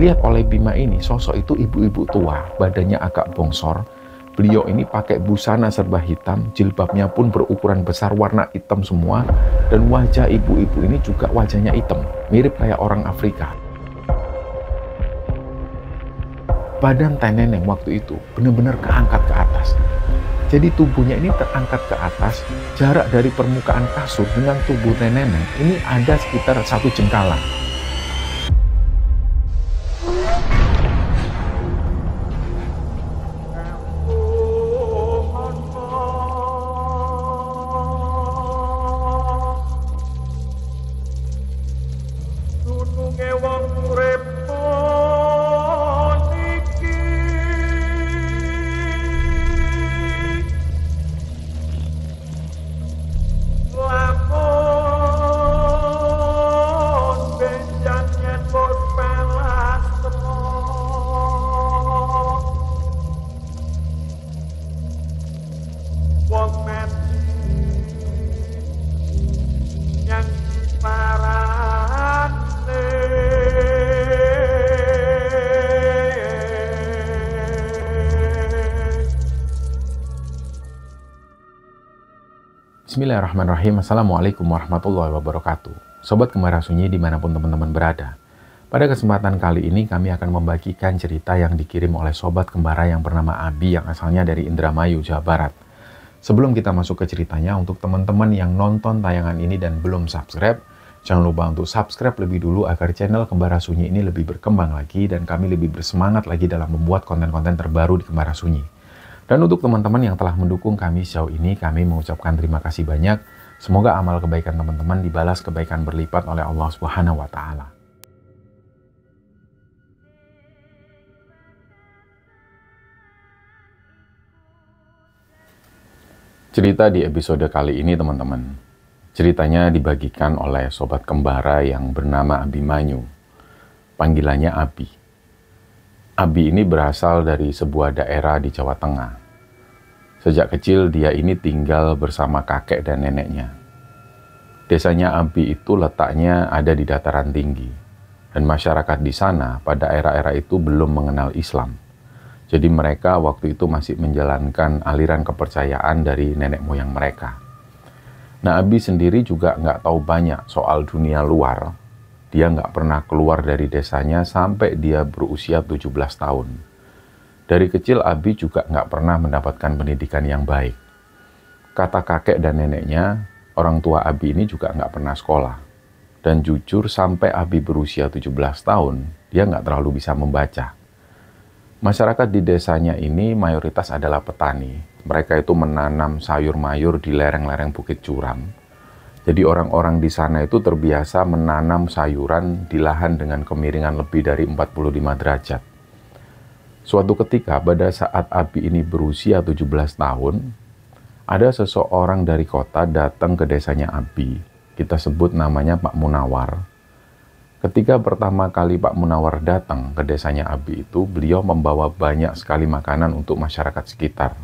dilihat oleh Bima ini, sosok itu ibu-ibu tua, badannya agak bongsor. Beliau ini pakai busana serba hitam, jilbabnya pun berukuran besar, warna hitam semua. Dan wajah ibu-ibu ini juga wajahnya hitam, mirip kayak orang Afrika. Badan Teh Neneng waktu itu benar-benar keangkat ke atas. Jadi tubuhnya ini terangkat ke atas, jarak dari permukaan kasur dengan tubuh Teh Neneng ini ada sekitar 1 jengkalan. Bismillahirrahmanirrahim. Assalamualaikum warahmatullahi wabarakatuh. Sobat Kembara Sunyi dimanapun teman-teman berada. Pada kesempatan kali ini kami akan membagikan cerita yang dikirim oleh Sobat Kembara yang bernama Abi yang asalnya dari Indramayu, Jawa Barat. Sebelum kita masuk ke ceritanya, untuk teman-teman yang nonton tayangan ini dan belum subscribe, jangan lupa untuk subscribe lebih dulu agar channel Kembara Sunyi ini lebih berkembang lagi dan kami lebih bersemangat lagi dalam membuat konten-konten terbaru di Kembara Sunyi. Dan untuk teman-teman yang telah mendukung kami sejauh ini, kami mengucapkan terima kasih banyak. Semoga amal kebaikan teman-teman dibalas kebaikan berlipat oleh Allah Subhanahu wa Ta'ala. Cerita di episode kali ini, teman-teman. Ceritanya dibagikan oleh sobat kembara yang bernama Abimanyu. Panggilannya Abi. Abi ini berasal dari sebuah daerah di Jawa Tengah. Sejak kecil dia ini tinggal bersama kakek dan neneknya. Desanya Abi itu letaknya ada di dataran tinggi. Dan masyarakat di sana pada era-era itu belum mengenal Islam. Jadi mereka waktu itu masih menjalankan aliran kepercayaan dari nenek moyang mereka. Nah, Abi sendiri juga nggak tahu banyak soal dunia luar. Dia nggak pernah keluar dari desanya sampai dia berusia 17 tahun. Dari kecil Abi juga nggak pernah mendapatkan pendidikan yang baik. Kata kakek dan neneknya, orang tua Abi ini juga nggak pernah sekolah. Dan jujur sampai Abi berusia 17 tahun, dia nggak terlalu bisa membaca. Masyarakat di desanya ini mayoritas adalah petani. Mereka itu menanam sayur mayur di lereng-lereng Bukit Curam. Jadi orang-orang di sana itu terbiasa menanam sayuran di lahan dengan kemiringan lebih dari 45 derajat. Suatu ketika pada saat Abi ini berusia 17 tahun, ada seseorang dari kota datang ke desanya Abi. Kita sebut namanya Pak Munawar. Ketika pertama kali Pak Munawar datang ke desanya Abi itu, beliau membawa banyak sekali makanan untuk masyarakat sekitar.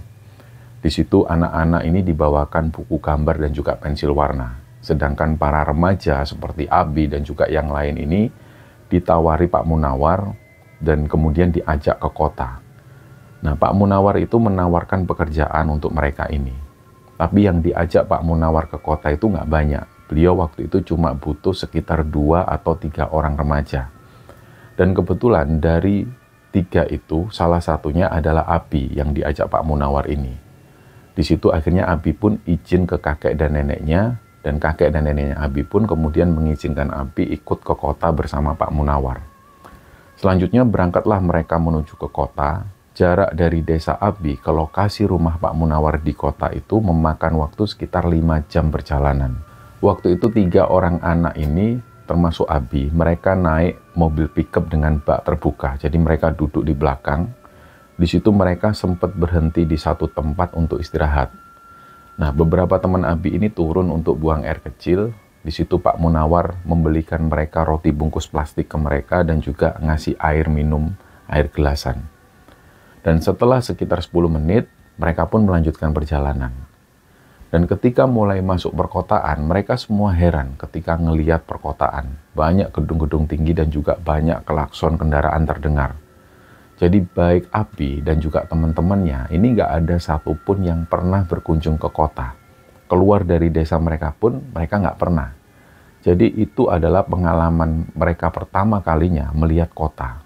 Di situ anak-anak ini dibawakan buku gambar dan juga pensil warna. Sedangkan para remaja seperti Abi dan juga yang lain ini ditawari Pak Munawar dan kemudian diajak ke kota. Nah, Pak Munawar itu menawarkan pekerjaan untuk mereka ini. Tapi yang diajak Pak Munawar ke kota itu nggak banyak. Beliau waktu itu cuma butuh sekitar 2 atau 3 orang remaja. Dan kebetulan dari 3 itu, salah satunya adalah Abi yang diajak Pak Munawar ini. Di situ akhirnya Abi pun izin ke kakek dan neneknya, dan kakek dan neneknya Abi pun kemudian mengizinkan Abi ikut ke kota bersama Pak Munawar. Selanjutnya berangkatlah mereka menuju ke kota. Jarak dari desa Abi ke lokasi rumah Pak Munawar di kota itu memakan waktu sekitar 5 jam perjalanan. Waktu itu 3 orang anak ini, termasuk Abi, mereka naik mobil pickup dengan bak terbuka. Jadi mereka duduk di belakang. Di situ mereka sempat berhenti di satu tempat untuk istirahat. Nah, beberapa teman Abi ini turun untuk buang air kecil. Di situ Pak Munawar membelikan mereka roti bungkus plastik ke mereka dan juga ngasih air minum, air gelasan. Dan setelah sekitar 10 menit, mereka pun melanjutkan perjalanan. Dan ketika mulai masuk perkotaan, mereka semua heran ketika ngelihat perkotaan. Banyak gedung-gedung tinggi dan juga banyak klakson kendaraan terdengar. Jadi baik Abi dan juga teman-temannya, ini nggak ada satupun yang pernah berkunjung ke kota. Keluar dari desa mereka pun, mereka nggak pernah. Jadi itu adalah pengalaman mereka pertama kalinya melihat kota.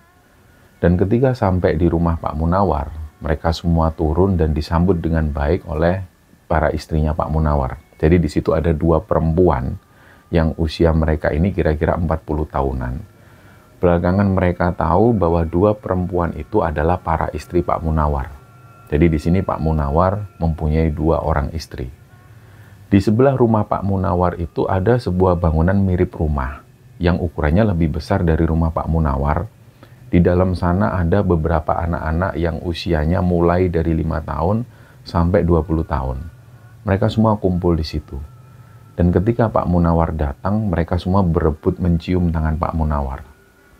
Dan ketika sampai di rumah Pak Munawar, mereka semua turun dan disambut dengan baik oleh para istrinya Pak Munawar. Jadi di situ ada 2 perempuan yang usia mereka ini kira-kira 40 tahunan. Belakangan mereka tahu bahwa 2 perempuan itu adalah para istri Pak Munawar. Jadi di sini Pak Munawar mempunyai 2 orang istri. Di sebelah rumah Pak Munawar itu ada sebuah bangunan mirip rumah yang ukurannya lebih besar dari rumah Pak Munawar. Di dalam sana ada beberapa anak-anak yang usianya mulai dari 5 tahun sampai 20 tahun. Mereka semua kumpul di situ. Dan ketika Pak Munawar datang, mereka semua berebut mencium tangan Pak Munawar.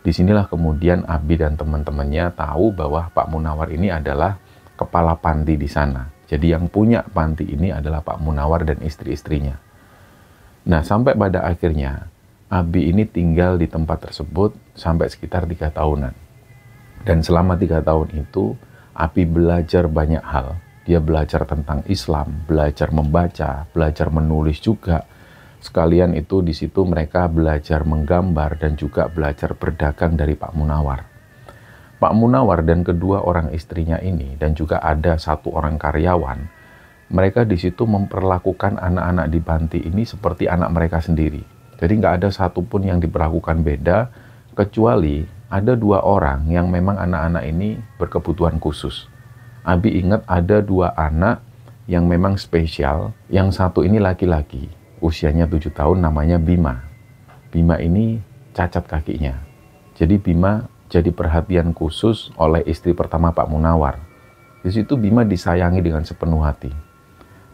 Disinilah kemudian Abi dan teman-temannya tahu bahwa Pak Munawar ini adalah kepala panti di sana. Jadi yang punya panti ini adalah Pak Munawar dan istri-istrinya. Nah, sampai pada akhirnya Abi ini tinggal di tempat tersebut sampai sekitar 3 tahunan. Dan selama 3 tahun itu, Abi belajar banyak hal. Dia belajar tentang Islam, belajar membaca, belajar menulis juga. Sekalian itu di situ mereka belajar menggambar dan juga belajar berdagang dari Pak Munawar. Pak Munawar dan kedua orang istrinya ini dan juga ada 1 orang karyawan, mereka di situ memperlakukan anak-anak di panti ini seperti anak mereka sendiri. Jadi nggak ada satupun yang diperlakukan beda, kecuali ada 2 orang yang memang anak-anak ini berkebutuhan khusus. Abi ingat ada 2 anak yang memang spesial, yang satu ini laki-laki, usianya 7 tahun, namanya Bima. Bima ini cacat kakinya. Jadi Bima jadi perhatian khusus oleh istri pertama Pak Munawar. Di situ Bima disayangi dengan sepenuh hati.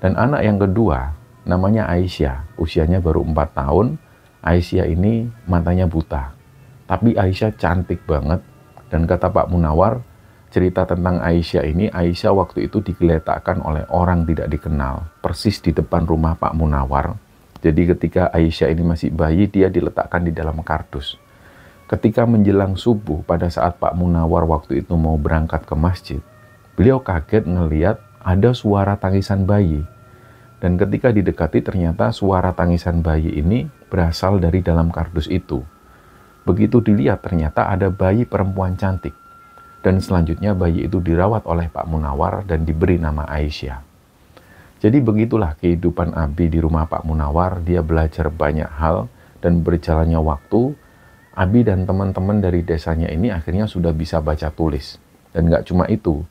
Dan anak yang kedua namanya Aisyah, usianya baru 4 tahun. Aisyah ini matanya buta. Tapi Aisyah cantik banget. Dan kata Pak Munawar, cerita tentang Aisyah ini, Aisyah waktu itu digeletakkan oleh orang tidak dikenal, persis di depan rumah Pak Munawar. Jadi ketika Aisyah ini masih bayi, dia diletakkan di dalam kardus. Ketika menjelang subuh, pada saat Pak Munawar waktu itu mau berangkat ke masjid, beliau kaget ngelihat ada suara tangisan bayi. Dan ketika didekati, ternyata suara tangisan bayi ini berasal dari dalam kardus itu. Begitu dilihat, ternyata ada bayi perempuan cantik. Dan selanjutnya bayi itu dirawat oleh Pak Munawar dan diberi nama Aisyah. Jadi begitulah kehidupan Abi di rumah Pak Munawar. Dia belajar banyak hal dan berjalannya waktu, Abi dan teman-teman dari desanya ini akhirnya sudah bisa baca tulis. Dan nggak cuma itu,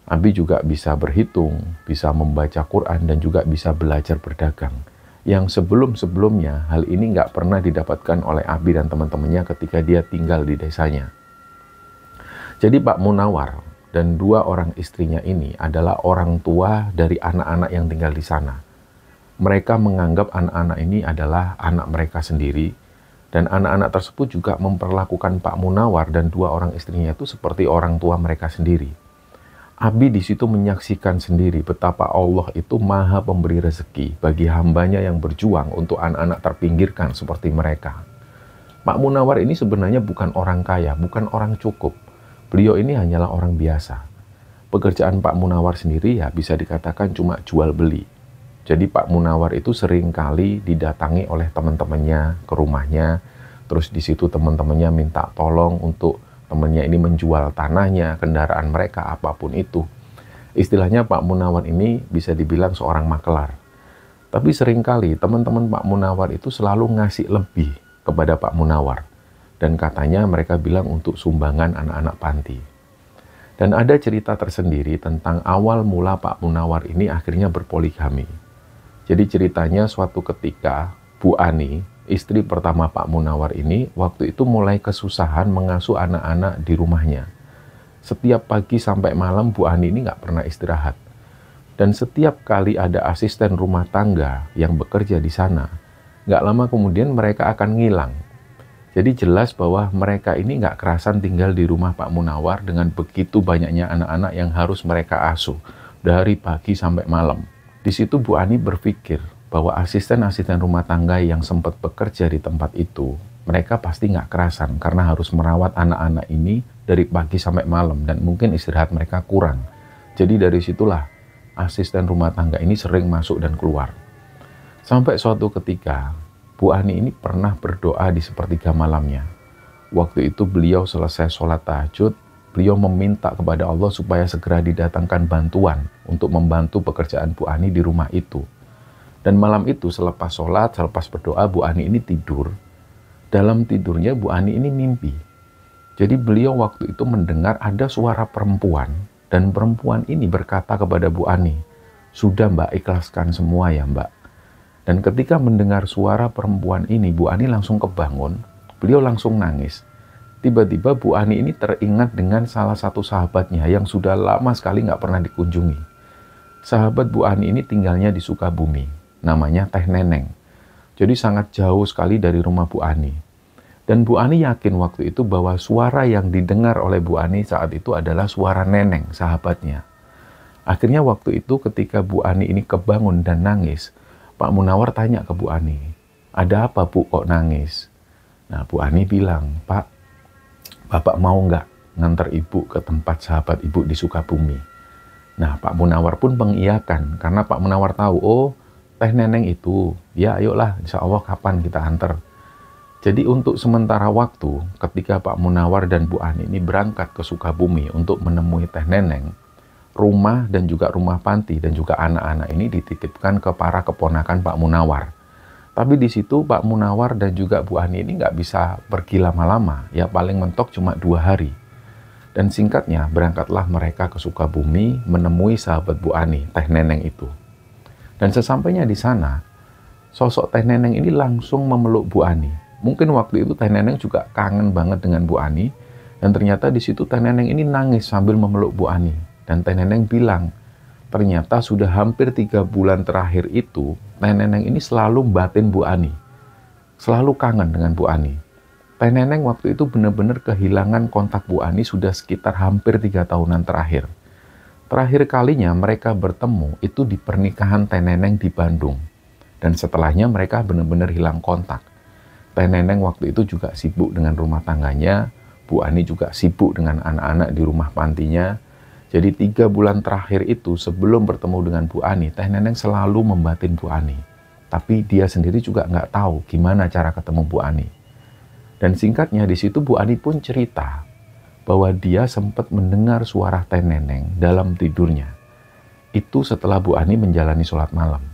Abi juga bisa berhitung, bisa membaca Quran, dan juga bisa belajar berdagang. Yang sebelum-sebelumnya hal ini nggak pernah didapatkan oleh Abi dan teman-temannya ketika dia tinggal di desanya. Jadi Pak Munawar dan 2 orang istrinya ini adalah orang tua dari anak-anak yang tinggal di sana. Mereka menganggap anak-anak ini adalah anak mereka sendiri. Dan anak-anak tersebut juga memperlakukan Pak Munawar dan 2 orang istrinya itu seperti orang tua mereka sendiri. Abi di situ menyaksikan sendiri betapa Allah itu maha pemberi rezeki bagi hambanya yang berjuang untuk anak-anak terpinggirkan seperti mereka. Pak Munawar ini sebenarnya bukan orang kaya, bukan orang cukup. Beliau ini hanyalah orang biasa. Pekerjaan Pak Munawar sendiri ya bisa dikatakan cuma jual beli. Jadi Pak Munawar itu sering kali didatangi oleh teman-temannya ke rumahnya. Terus di situ teman-temannya minta tolong untuk temannya ini menjual tanahnya, kendaraan mereka, apapun itu. Istilahnya Pak Munawar ini bisa dibilang seorang makelar. Tapi seringkali teman-teman Pak Munawar itu selalu ngasih lebih kepada Pak Munawar. Dan katanya mereka bilang untuk sumbangan anak-anak panti. Dan ada cerita tersendiri tentang awal mula Pak Munawar ini akhirnya berpoligami. Jadi ceritanya suatu ketika Bu Ani, istri pertama Pak Munawar ini, waktu itu mulai kesusahan mengasuh anak-anak di rumahnya. Setiap pagi sampai malam Bu Ani ini nggak pernah istirahat. Dan setiap kali ada asisten rumah tangga yang bekerja di sana, nggak lama kemudian mereka akan ngilang. Jadi jelas bahwa mereka ini nggak kerasan tinggal di rumah Pak Munawar dengan begitu banyaknya anak-anak yang harus mereka asuh dari pagi sampai malam. Di situ Bu Ani berpikir bahwa asisten-asisten rumah tangga yang sempat bekerja di tempat itu, mereka pasti nggak kerasan karena harus merawat anak-anak ini dari pagi sampai malam dan mungkin istirahat mereka kurang. Jadi dari situlah asisten rumah tangga ini sering masuk dan keluar. Sampai suatu ketika, Bu Ani ini pernah berdoa di sepertiga malamnya. Waktu itu beliau selesai sholat tahajud, beliau meminta kepada Allah supaya segera didatangkan bantuan untuk membantu pekerjaan Bu Ani di rumah itu. Dan malam itu selepas sholat, selepas berdoa, Bu Ani ini tidur. Dalam tidurnya Bu Ani ini mimpi. Jadi beliau waktu itu mendengar ada suara perempuan, dan perempuan ini berkata kepada Bu Ani, "Sudah Mbak, ikhlaskan semua ya Mbak." Dan ketika mendengar suara perempuan ini, Bu Ani langsung kebangun, beliau langsung nangis. Tiba-tiba Bu Ani ini teringat dengan salah satu sahabatnya yang sudah lama sekali nggak pernah dikunjungi. Sahabat Bu Ani ini tinggalnya di Sukabumi, namanya Teh Neneng. Jadi sangat jauh sekali dari rumah Bu Ani. Dan Bu Ani yakin waktu itu bahwa suara yang didengar oleh Bu Ani saat itu adalah suara Neneng, sahabatnya. Akhirnya waktu itu ketika Bu Ani ini kebangun dan nangis, Pak Munawar tanya ke Bu Ani, "Ada apa Bu kok nangis?" Nah Bu Ani bilang, "Pak, Bapak mau nggak nganter Ibu ke tempat sahabat Ibu di Sukabumi?" Nah Pak Munawar pun mengiyakan karena Pak Munawar tahu, oh Teh Neneng itu, ya ayolah insya Allah kapan kita antar. Jadi untuk sementara waktu ketika Pak Munawar dan Bu Ani ini berangkat ke Sukabumi untuk menemui Teh Neneng, rumah dan juga rumah panti dan juga anak-anak ini dititipkan ke para keponakan Pak Munawar. Tapi di situ Pak Munawar dan juga Bu Ani ini nggak bisa pergi lama-lama, ya paling mentok cuma 2 hari. Dan singkatnya berangkatlah mereka ke Sukabumi menemui sahabat Bu Ani, Teh Neneng itu. Dan sesampainya di sana, sosok Teh Neneng ini langsung memeluk Bu Ani. Mungkin waktu itu Teh Neneng juga kangen banget dengan Bu Ani, dan ternyata di situ Teh Neneng ini nangis sambil memeluk Bu Ani. Dan Teh Neneng bilang, ternyata sudah hampir 3 bulan terakhir itu, Teh Neneng ini selalu batin Bu Ani. Selalu kangen dengan Bu Ani. Teh Neneng waktu itu benar-benar kehilangan kontak Bu Ani sudah sekitar hampir 3 tahunan terakhir. Terakhir kalinya mereka bertemu itu di pernikahan Teh Neneng di Bandung. Dan setelahnya mereka benar-benar hilang kontak. Teh Neneng waktu itu juga sibuk dengan rumah tangganya, Bu Ani juga sibuk dengan anak-anak di rumah pantinya. Jadi 3 bulan terakhir itu sebelum bertemu dengan Bu Ani, Teh Neneng selalu membatin Bu Ani. Tapi dia sendiri juga nggak tahu gimana cara ketemu Bu Ani. Dan singkatnya di situ Bu Ani pun cerita bahwa dia sempat mendengar suara Teh Neneng dalam tidurnya. Itu setelah Bu Ani menjalani sholat malam.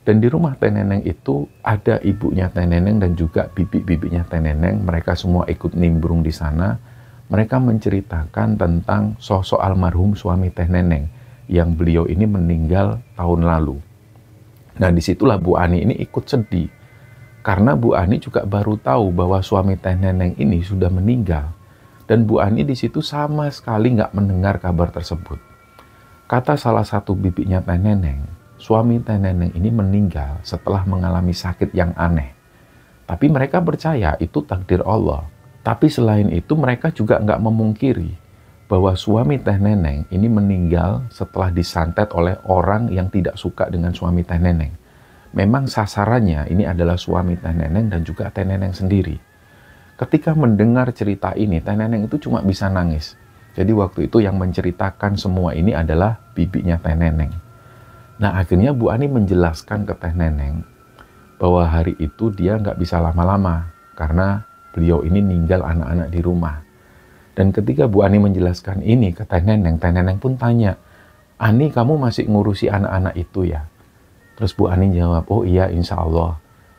Dan di rumah Teh Neneng itu ada ibunya Teh Neneng dan juga bibi-bibinya Teh Neneng. Mereka semua ikut nimbrung di sana. Mereka menceritakan tentang sosok almarhum suami Teh Neneng yang beliau ini meninggal tahun lalu. Nah disitulah Bu Ani ini ikut sedih. Karena Bu Ani juga baru tahu bahwa suami Teh Neneng ini sudah meninggal. Dan Bu Ani di situ sama sekali nggak mendengar kabar tersebut. Kata salah satu bibinya Teh Neneng, suami Teh Neneng ini meninggal setelah mengalami sakit yang aneh. Tapi mereka percaya itu takdir Allah. Tapi selain itu mereka juga nggak memungkiri bahwa suami Teh Neneng ini meninggal setelah disantet oleh orang yang tidak suka dengan suami Teh Neneng. Memang sasarannya ini adalah suami Teh Neneng dan juga Teh Neneng sendiri. Ketika mendengar cerita ini, Teh Neneng itu cuma bisa nangis. Jadi waktu itu yang menceritakan semua ini adalah bibinya Teh Neneng. Nah akhirnya Bu Ani menjelaskan ke Teh Neneng bahwa hari itu dia nggak bisa lama-lama karena beliau ini ninggal anak-anak di rumah. Dan ketika Bu Ani menjelaskan ini ke Teh Neneng pun tanya, "Ani kamu masih ngurusi anak-anak itu ya?" Terus Bu Ani jawab, "Oh iya insya Allah.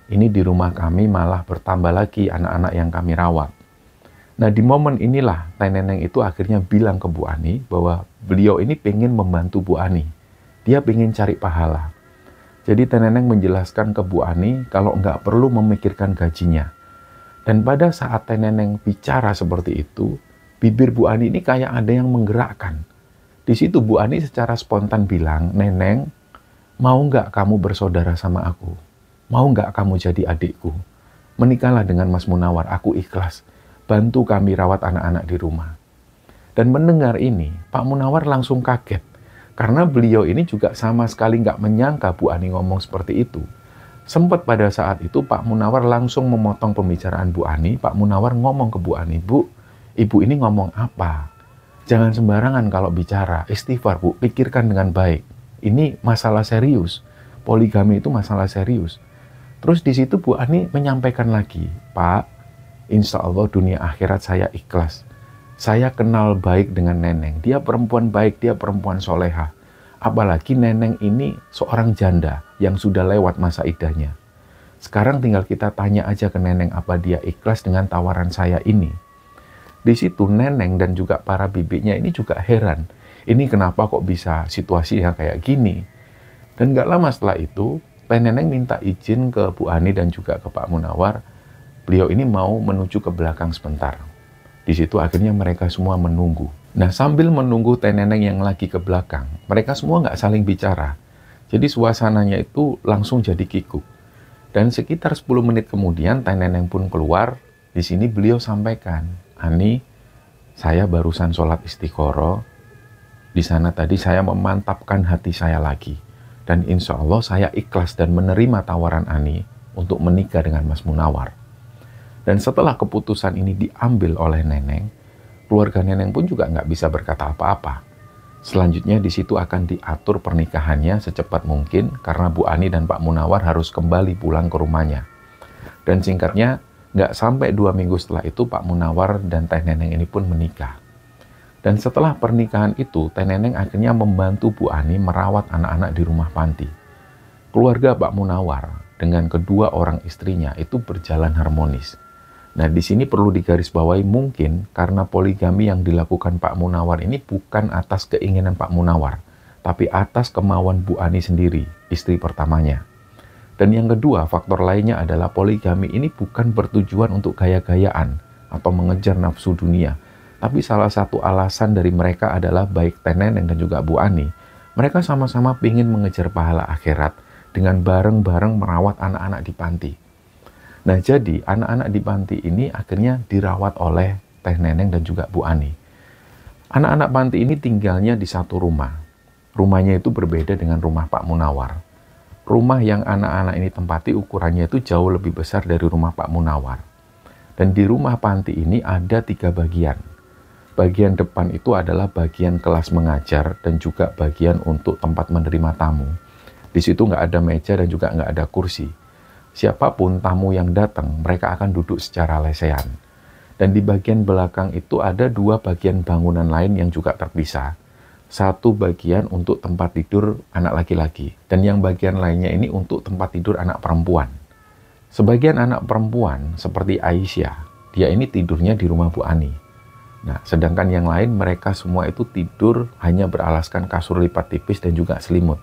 Ini di rumah kami malah bertambah lagi anak-anak yang kami rawat." Nah di momen inilah Teh Neneng itu akhirnya bilang ke Bu Ani bahwa beliau ini pengen membantu Bu Ani. Dia pengen cari pahala. Jadi Teh Neneng menjelaskan ke Bu Ani kalau nggak perlu memikirkan gajinya. Dan pada saat Teh Neneng bicara seperti itu, bibir Bu Ani ini kayak ada yang menggerakkan. Di situ Bu Ani secara spontan bilang, "Neneng, mau nggak kamu bersaudara sama aku? Mau nggak kamu jadi adikku? Menikahlah dengan Mas Munawar, aku ikhlas. Bantu kami rawat anak-anak di rumah." Dan mendengar ini, Pak Munawar langsung kaget. Karena beliau ini juga sama sekali nggak menyangka Bu Ani ngomong seperti itu. Sempat pada saat itu Pak Munawar langsung memotong pembicaraan Bu Ani. Pak Munawar ngomong ke Bu Ani, "Bu, Ibu ini ngomong apa? Jangan sembarangan kalau bicara, istighfar Bu, pikirkan dengan baik. Ini masalah serius, poligami itu masalah serius." Terus di situ Bu Ani menyampaikan lagi, "Pak, insya Allah dunia akhirat saya ikhlas. Saya kenal baik dengan Neneng. Dia perempuan baik, dia perempuan soleha. Apalagi Neneng ini seorang janda yang sudah lewat masa idahnya. Sekarang tinggal kita tanya aja ke Neneng apa dia ikhlas dengan tawaran saya ini." Di situ Neneng dan juga para bibinya ini juga heran. Ini kenapa kok bisa situasinya kayak gini? Dan gak lama setelah itu, Teh Neneng minta izin ke Bu Ani dan juga ke Pak Munawar. Beliau ini mau menuju ke belakang sebentar. Di situ akhirnya mereka semua menunggu. Nah, sambil menunggu Teh Neneng yang lagi ke belakang, mereka semua nggak saling bicara. Jadi suasananya itu langsung jadi kikuk. Dan sekitar 10 menit kemudian Teh Neneng pun keluar. Di sini beliau sampaikan, "Ani, saya barusan sholat istiqoroh. Di sana tadi saya memantapkan hati saya lagi. Dan insya Allah saya ikhlas dan menerima tawaran Ani untuk menikah dengan Mas Munawar." Dan setelah keputusan ini diambil oleh Neneng, keluarga Neneng pun juga nggak bisa berkata apa-apa. Selanjutnya di situ akan diatur pernikahannya secepat mungkin karena Bu Ani dan Pak Munawar harus kembali pulang ke rumahnya. Dan singkatnya, nggak sampai 2 minggu setelah itu Pak Munawar dan Teh Neneng ini pun menikah. Dan setelah pernikahan itu, Teh Neneng akhirnya membantu Bu Ani merawat anak-anak di rumah panti. Keluarga Pak Munawar dengan kedua orang istrinya itu berjalan harmonis. Nah, di sini perlu digarisbawahi mungkin karena poligami yang dilakukan Pak Munawar ini bukan atas keinginan Pak Munawar, tapi atas kemauan Bu Ani sendiri, istri pertamanya. Dan yang kedua, faktor lainnya adalah poligami ini bukan bertujuan untuk gaya-gayaan atau mengejar nafsu dunia, tapi salah satu alasan dari mereka adalah baik Teh Neneng dan juga Bu Ani, mereka sama-sama ingin mengejar pahala akhirat dengan bareng-bareng merawat anak-anak di panti. Nah, jadi anak-anak di panti ini akhirnya dirawat oleh Teh Neneng dan juga Bu Ani. Anak-anak panti ini tinggalnya di satu rumah. Rumahnya itu berbeda dengan rumah Pak Munawar. Rumah yang anak-anak ini tempati ukurannya itu jauh lebih besar dari rumah Pak Munawar. Dan di rumah panti ini ada 3 bagian. Bagian depan itu adalah bagian kelas mengajar dan juga bagian untuk tempat menerima tamu. Di situ nggak ada meja dan juga nggak ada kursi. Siapapun tamu yang datang, mereka akan duduk secara lesehan. Dan di bagian belakang itu ada 2 bagian bangunan lain yang juga terpisah. Satu bagian untuk tempat tidur anak laki-laki, dan yang bagian lainnya ini untuk tempat tidur anak perempuan. Sebagian anak perempuan, seperti Aisyah, dia ini tidurnya di rumah Bu Ani. Nah, sedangkan yang lain mereka semua itu tidur hanya beralaskan kasur lipat tipis dan juga selimut.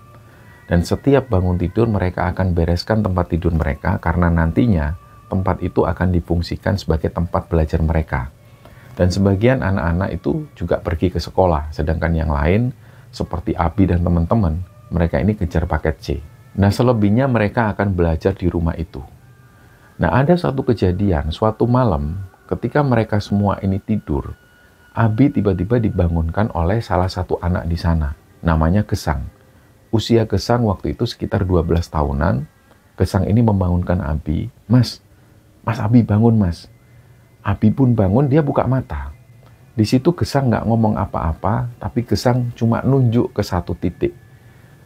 Dan setiap bangun tidur mereka akan bereskan tempat tidur mereka karena nantinya tempat itu akan difungsikan sebagai tempat belajar mereka. Dan sebagian anak-anak itu juga pergi ke sekolah, sedangkan yang lain seperti Abi dan teman-teman, mereka ini kejar paket C. Nah, selebihnya mereka akan belajar di rumah itu. Nah, ada suatu kejadian, suatu malam ketika mereka semua ini tidur, Abi tiba-tiba dibangunkan oleh salah satu anak di sana, namanya Gesang. Usia Gesang waktu itu sekitar 12 tahunan. Gesang ini membangunkan Abi, Mas Abi bangun Mas." Abi pun bangun, dia buka mata. Di situ Gesang nggak ngomong apa-apa, tapi Gesang cuma nunjuk ke satu titik.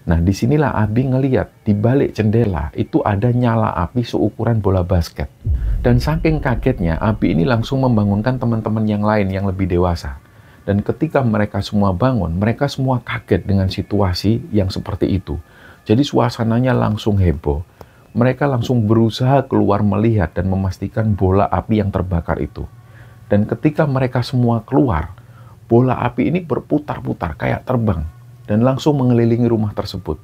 Nah, disinilah Abi ngeliat di balik jendela itu ada nyala api seukuran bola basket. Dan saking kagetnya, Abi ini langsung membangunkan teman-teman yang lain yang lebih dewasa. Dan ketika mereka semua bangun, mereka semua kaget dengan situasi yang seperti itu. Jadi suasananya langsung heboh. Mereka langsung berusaha keluar melihat dan memastikan bola api yang terbakar itu. Dan ketika mereka semua keluar, bola api ini berputar-putar kayak terbang dan langsung mengelilingi rumah tersebut.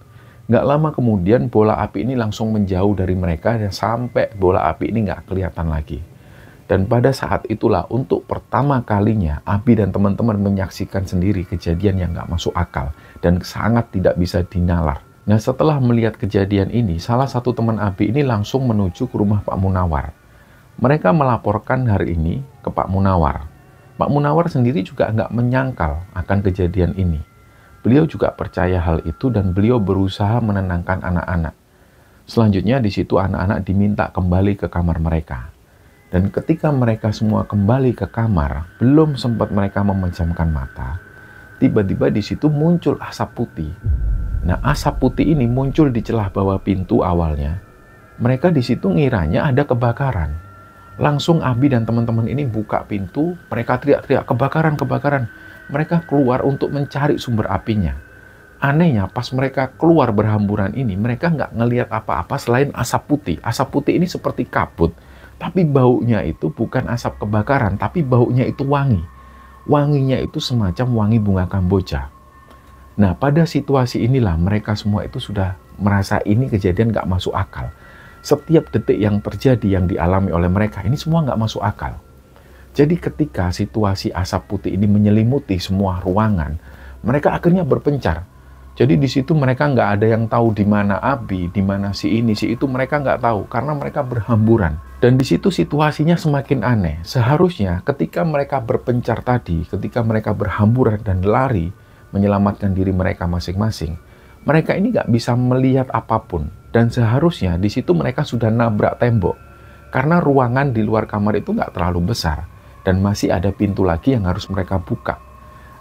Nggak lama kemudian bola api ini langsung menjauh dari mereka dan sampai bola api ini nggak kelihatan lagi. Dan pada saat itulah untuk pertama kalinya Abi dan teman-teman menyaksikan sendiri kejadian yang nggak masuk akal dan sangat tidak bisa dinalar. Nah, setelah melihat kejadian ini, salah satu teman Abi ini langsung menuju ke rumah Pak Munawar. Mereka melaporkan hari ini ke Pak Munawar. Pak Munawar sendiri juga nggak menyangkal akan kejadian ini. Beliau juga percaya hal itu dan beliau berusaha menenangkan anak-anak. Selanjutnya di situ anak-anak diminta kembali ke kamar mereka. Dan ketika mereka semua kembali ke kamar, belum sempat mereka memejamkan mata, tiba-tiba di situ muncul asap putih. Nah, asap putih ini muncul di celah bawah pintu awalnya. Mereka di situ ngiranya ada kebakaran. Langsung Abi dan teman-teman ini buka pintu, mereka teriak-teriak, kebakaran, kebakaran. Mereka keluar untuk mencari sumber apinya. Anehnya, pas mereka keluar berhamburan ini, mereka nggak ngelihat apa-apa selain asap putih. Asap putih ini seperti kabut, tapi baunya itu bukan asap kebakaran, tapi baunya itu wangi. Wanginya itu semacam wangi bunga kamboja. Nah, pada situasi inilah mereka semua itu sudah merasa ini kejadian nggak masuk akal. Setiap detik yang terjadi, yang dialami oleh mereka, ini semua nggak masuk akal. Jadi ketika situasi asap putih ini menyelimuti semua ruangan, mereka akhirnya berpencar. Jadi di situ mereka nggak ada yang tahu di mana Abi, di mana si ini, si itu, mereka nggak tahu karena mereka berhamburan. Dan di situ situasinya semakin aneh. Seharusnya ketika mereka berpencar tadi, ketika mereka berhamburan dan lari menyelamatkan diri mereka masing-masing, mereka ini nggak bisa melihat apapun. Dan seharusnya di situ mereka sudah nabrak tembok karena ruangan di luar kamar itu nggak terlalu besar dan masih ada pintu lagi yang harus mereka buka.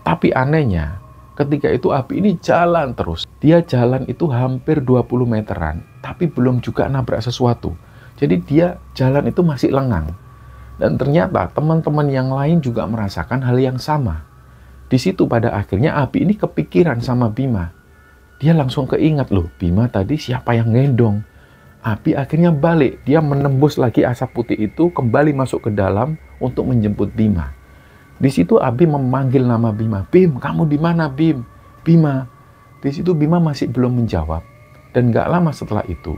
Tapi anehnya, ketika itu Abi ini jalan terus. Dia jalan itu hampir 20 meteran, tapi belum juga nabrak sesuatu. Jadi dia jalan itu masih lengang. Dan ternyata teman-teman yang lain juga merasakan hal yang sama. Di situ pada akhirnya Abi ini kepikiran sama Bima. Dia langsung keingat, loh, Bima tadi siapa yang gendong? Abi akhirnya balik. Dia menembus lagi asap putih itu, kembali masuk ke dalam untuk menjemput Bima. Di situ Abi memanggil nama Bima. Bim, kamu di mana, Bim? Bima. Di situ Bima masih belum menjawab. Dan gak lama setelah itu,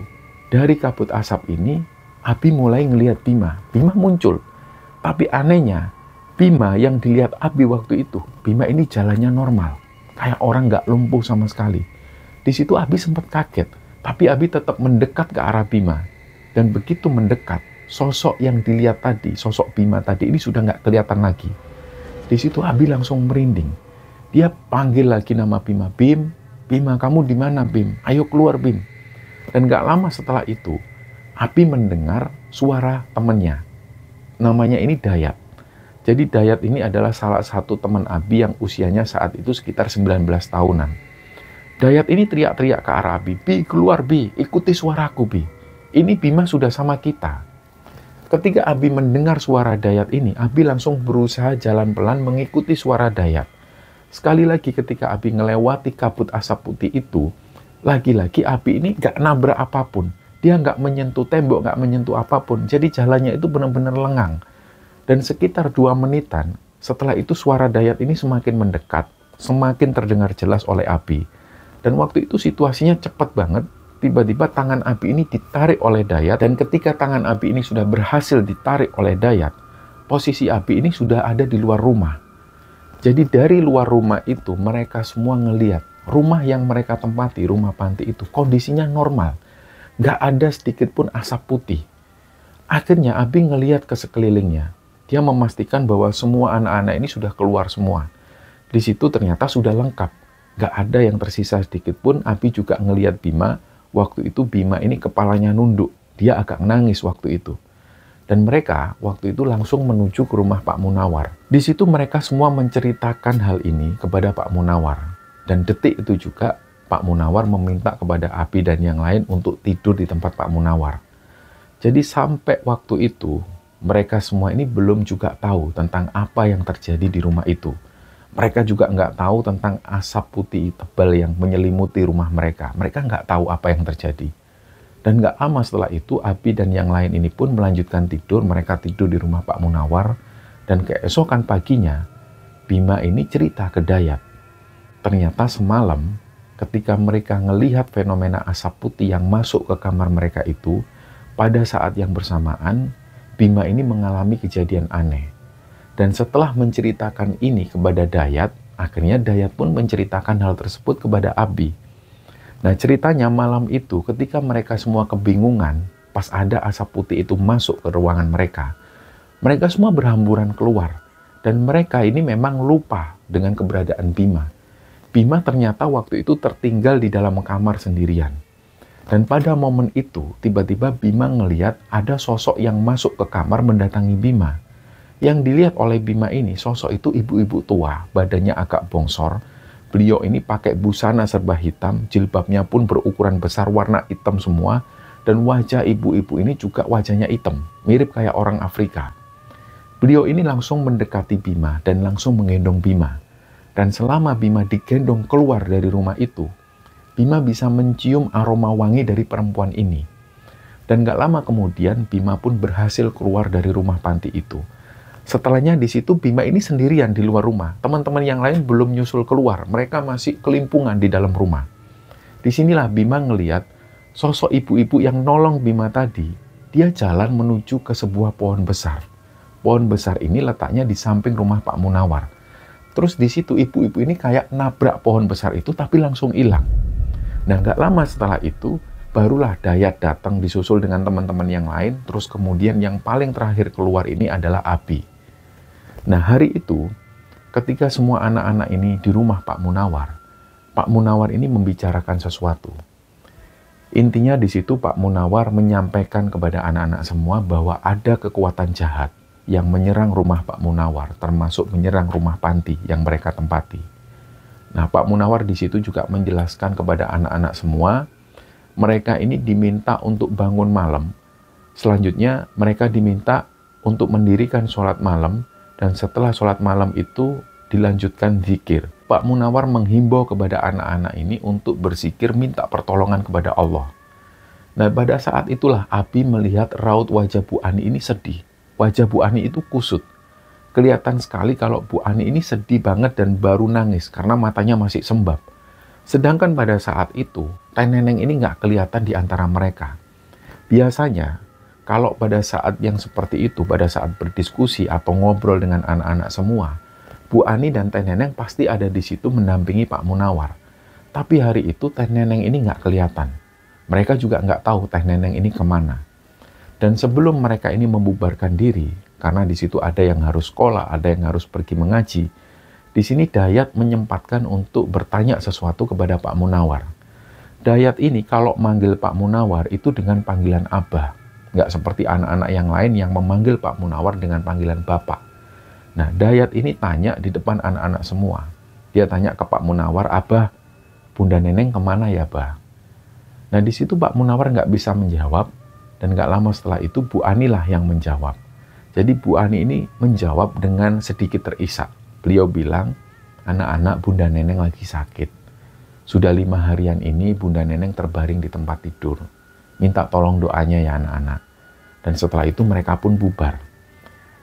dari kabut asap ini, Abi mulai ngelihat Bima. Bima muncul. Tapi anehnya, Bima yang dilihat Abi waktu itu, Bima ini jalannya normal. Kayak orang gak lumpuh sama sekali. Di situ Abi sempat kaget. Tapi Abi tetap mendekat ke arah Bima. Dan begitu mendekat, sosok yang dilihat tadi, sosok Bima tadi ini sudah gak kelihatan lagi. Di situ Abi langsung merinding. Dia panggil lagi nama Bima. Bim, Bima, kamu di mana, Bim? Ayo keluar, Bim. Dan gak lama setelah itu, Abi mendengar suara temannya. Namanya ini Dayat. Jadi Dayat ini adalah salah satu teman Abi yang usianya saat itu sekitar 19 tahunan. Dayat ini teriak-teriak ke arah Abi. Bi, keluar, Bi. Ikuti suaraku, Bi. Ini Bima sudah sama kita. Ketika Abi mendengar suara Dayat ini, Abi langsung berusaha jalan pelan mengikuti suara Dayat. Sekali lagi ketika Abi ngelewati kabut asap putih itu, lagi-lagi Abi ini gak nabrak apapun. Dia gak menyentuh tembok, gak menyentuh apapun. Jadi jalannya itu benar-benar lengang. Dan sekitar 2 menitan, setelah itu suara Dayat ini semakin mendekat, semakin terdengar jelas oleh Abi. Dan waktu itu situasinya cepat banget. Tiba-tiba tangan Abi ini ditarik oleh Dayat. Dan ketika tangan Abi ini sudah berhasil ditarik oleh Dayat, posisi Abi ini sudah ada di luar rumah. Jadi dari luar rumah itu mereka semua ngelihat rumah yang mereka tempati, rumah panti itu kondisinya normal. Gak ada sedikit pun asap putih. Akhirnya Abi ngelihat ke sekelilingnya. Dia memastikan bahwa semua anak-anak ini sudah keluar semua. Di situ ternyata sudah lengkap. Gak ada yang tersisa sedikit pun. Abi juga ngelihat Bima. Waktu itu Bima ini kepalanya nunduk. Dia agak nangis waktu itu. Dan mereka waktu itu langsung menuju ke rumah Pak Munawar. Di situ mereka semua menceritakan hal ini kepada Pak Munawar. Dan detik itu juga Pak Munawar meminta kepada Abi dan yang lain untuk tidur di tempat Pak Munawar. Jadi sampai waktu itu mereka semua ini belum juga tahu tentang apa yang terjadi di rumah itu. Mereka juga nggak tahu tentang asap putih tebal yang menyelimuti rumah mereka. Mereka nggak tahu apa yang terjadi. Dan nggak lama setelah itu, Abi dan yang lain ini pun melanjutkan tidur. Mereka tidur di rumah Pak Munawar. Dan keesokan paginya, Bima ini cerita ke Dayat. Ternyata semalam, ketika mereka ngelihat fenomena asap putih yang masuk ke kamar mereka itu, pada saat yang bersamaan, Bima ini mengalami kejadian aneh. Dan setelah menceritakan ini kepada Dayat, akhirnya Dayat pun menceritakan hal tersebut kepada Abi. Nah, ceritanya malam itu ketika mereka semua kebingungan, pas ada asap putih itu masuk ke ruangan mereka, mereka semua berhamburan keluar. Dan mereka ini memang lupa dengan keberadaan Bima. Bima ternyata waktu itu tertinggal di dalam kamar sendirian. Dan pada momen itu, tiba-tiba Bima ngeliat ada sosok yang masuk ke kamar mendatangi Bima. Yang dilihat oleh Bima ini, sosok itu ibu-ibu tua, badannya agak bongsor. Beliau ini pakai busana serba hitam, jilbabnya pun berukuran besar, warna hitam semua. Dan wajah ibu-ibu ini juga wajahnya hitam, mirip kayak orang Afrika. Beliau ini langsung mendekati Bima dan langsung menggendong Bima. Dan selama Bima digendong keluar dari rumah itu, Bima bisa mencium aroma wangi dari perempuan ini. Dan gak lama kemudian Bima pun berhasil keluar dari rumah panti itu. Setelahnya di situ Bima ini sendirian di luar rumah. Teman-teman yang lain belum nyusul keluar, mereka masih kelimpungan di dalam rumah. Disinilah Bima ngeliat sosok ibu-ibu yang nolong Bima tadi. Dia jalan menuju ke sebuah pohon besar. Pohon besar ini letaknya di samping rumah Pak Munawar. Terus di situ ibu-ibu ini kayak nabrak pohon besar itu tapi langsung hilang. Nah, nggak lama setelah itu barulah Dayat datang disusul dengan teman-teman yang lain. Terus kemudian yang paling terakhir keluar ini adalah Abi. Nah, hari itu ketika semua anak-anak ini di rumah Pak Munawar ini membicarakan sesuatu. Intinya di situ Pak Munawar menyampaikan kepada anak-anak semua bahwa ada kekuatan jahat yang menyerang rumah Pak Munawar, termasuk menyerang rumah panti yang mereka tempati. Nah, Pak Munawar di situ juga menjelaskan kepada anak-anak semua, mereka ini diminta untuk bangun malam. Selanjutnya, mereka diminta untuk mendirikan sholat malam, dan setelah sholat malam itu dilanjutkan zikir. Pak Munawar menghimbau kepada anak-anak ini untuk berzikir minta pertolongan kepada Allah. Nah, pada saat itulah Abi melihat raut wajah Bu Ani ini sedih. Wajah Bu Ani itu kusut. Kelihatan sekali kalau Bu Ani ini sedih banget dan baru nangis karena matanya masih sembab. Sedangkan pada saat itu, Teh Neneng ini nggak kelihatan di antara mereka. Biasanya, kalau pada saat yang seperti itu, pada saat berdiskusi atau ngobrol dengan anak-anak semua, Bu Ani dan Teh Neneng pasti ada di situ mendampingi Pak Munawar. Tapi hari itu Teh Neneng ini nggak kelihatan. Mereka juga nggak tahu Teh Neneng ini kemana. Dan sebelum mereka ini membubarkan diri, karena di situ ada yang harus sekolah, ada yang harus pergi mengaji, di sini Dayat menyempatkan untuk bertanya sesuatu kepada Pak Munawar. Dayat ini kalau manggil Pak Munawar itu dengan panggilan Abah. Nggak seperti anak-anak yang lain yang memanggil Pak Munawar dengan panggilan Bapak. Nah, Dayat ini tanya di depan anak-anak semua. Dia tanya ke Pak Munawar, Abah, Bunda Neneng kemana ya, Bah? Nah, di situ Pak Munawar nggak bisa menjawab. Dan gak lama setelah itu Bu Ani lah yang menjawab. Jadi Bu Ani ini menjawab dengan sedikit terisak. Beliau bilang, anak-anak Bunda Neneng lagi sakit. Sudah 5 harian ini Bunda Neneng terbaring di tempat tidur. Minta tolong doanya ya anak-anak. Dan setelah itu mereka pun bubar.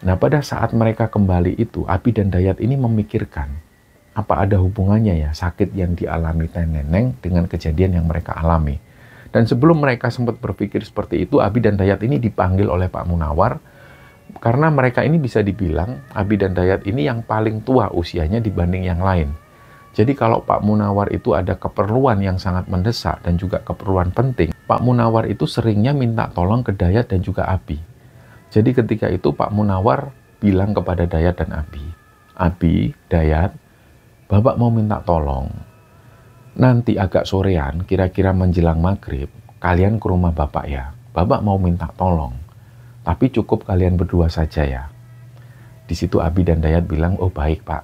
Nah, pada saat mereka kembali itu, Abi dan Dayat ini memikirkan, apa ada hubungannya ya sakit yang dialami Teh Neneng dengan kejadian yang mereka alami. Dan sebelum mereka sempat berpikir seperti itu, Abi dan Dayat ini dipanggil oleh Pak Munawar. Karena mereka ini bisa dibilang, Abi dan Dayat ini yang paling tua usianya dibanding yang lain. Jadi kalau Pak Munawar itu ada keperluan yang sangat mendesak dan juga keperluan penting, Pak Munawar itu seringnya minta tolong ke Dayat dan juga Abi. Jadi ketika itu Pak Munawar bilang kepada Dayat dan Abi, Abi, Dayat, Bapak mau minta tolong. Nanti agak sorean, kira-kira menjelang maghrib, kalian ke rumah Bapak ya. Bapak mau minta tolong. Tapi cukup kalian berdua saja ya. Di situ Abi dan Dayat bilang, oh baik Pak.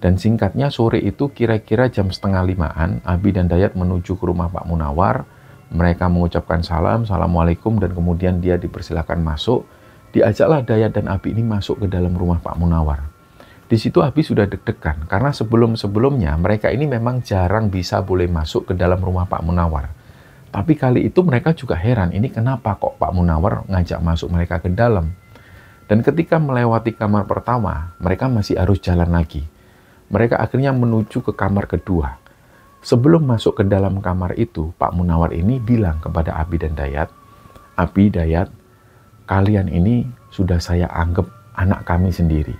Dan singkatnya sore itu kira-kira jam 4:30-an, Abi dan Dayat menuju ke rumah Pak Munawar. Mereka mengucapkan salam, assalamualaikum, dan kemudian dia dipersilakan masuk. Diajaklah Dayat dan Abi ini masuk ke dalam rumah Pak Munawar. Di situ Abi sudah deg-degan, karena sebelum-sebelumnya mereka ini memang jarang bisa boleh masuk ke dalam rumah Pak Munawar. Tapi kali itu mereka juga heran, ini kenapa kok Pak Munawar ngajak masuk mereka ke dalam. Dan ketika melewati kamar pertama, mereka masih harus jalan lagi. Mereka akhirnya menuju ke kamar kedua. Sebelum masuk ke dalam kamar itu, Pak Munawar ini bilang kepada Abi dan Dayat, Abi, Dayat, kalian ini sudah saya anggap anak kami sendiri.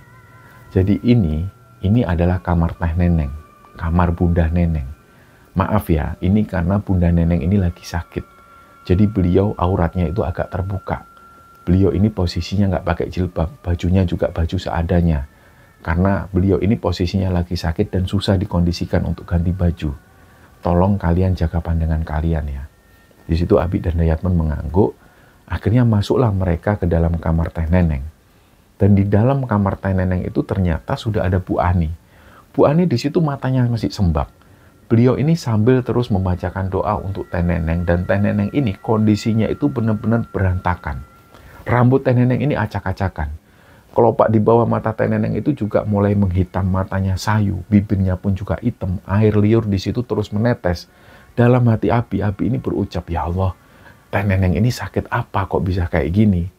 Jadi ini adalah kamar Teh Neneng, kamar Bunda Neneng. Maaf ya, ini karena Bunda Neneng ini lagi sakit. Jadi beliau auratnya itu agak terbuka. Beliau ini posisinya nggak pakai jilbab, bajunya juga baju seadanya. karena beliau ini posisinya lagi sakit dan susah dikondisikan untuk ganti baju. Tolong kalian jaga pandangan kalian ya. Di situ Abi dan Dayat pun mengangguk. Akhirnya masuklah mereka ke dalam kamar Teh Neneng. Dan di dalam kamar Teh Neneng itu ternyata sudah ada Bu Ani. Bu Ani di situ matanya masih sembab. Beliau ini sambil terus membacakan doa untuk Teh Neneng, dan Teh Neneng ini kondisinya itu benar-benar berantakan. Rambut Teh Neneng ini acak-acakan. Kelopak di bawah mata Teh Neneng itu juga mulai menghitam, matanya sayu, bibirnya pun juga hitam, air liur di situ terus menetes. Dalam hati Abi ini berucap, ya Allah, Teh Neneng ini sakit apa kok bisa kayak gini?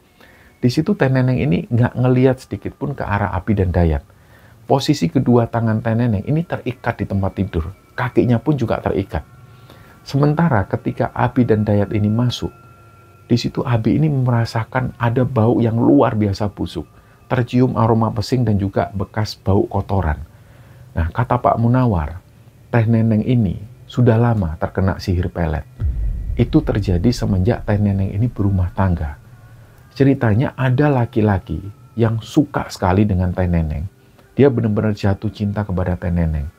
Di situ Teh Neneng ini nggak ngelihat sedikit pun ke arah Abi dan Dayat. Posisi kedua tangan Teh Neneng ini terikat di tempat tidur, kakinya pun juga terikat. Sementara ketika Abi dan Dayat ini masuk, di situ Abi ini merasakan ada bau yang luar biasa busuk. Tercium aroma pesing dan juga bekas bau kotoran. Nah, kata Pak Munawar, Teh Neneng ini sudah lama terkena sihir pelet. Itu terjadi semenjak Teh Neneng ini berumah tangga. Ceritanya ada laki-laki yang suka sekali dengan Teh Neneng. Dia benar-benar jatuh cinta kepada Teh Neneng.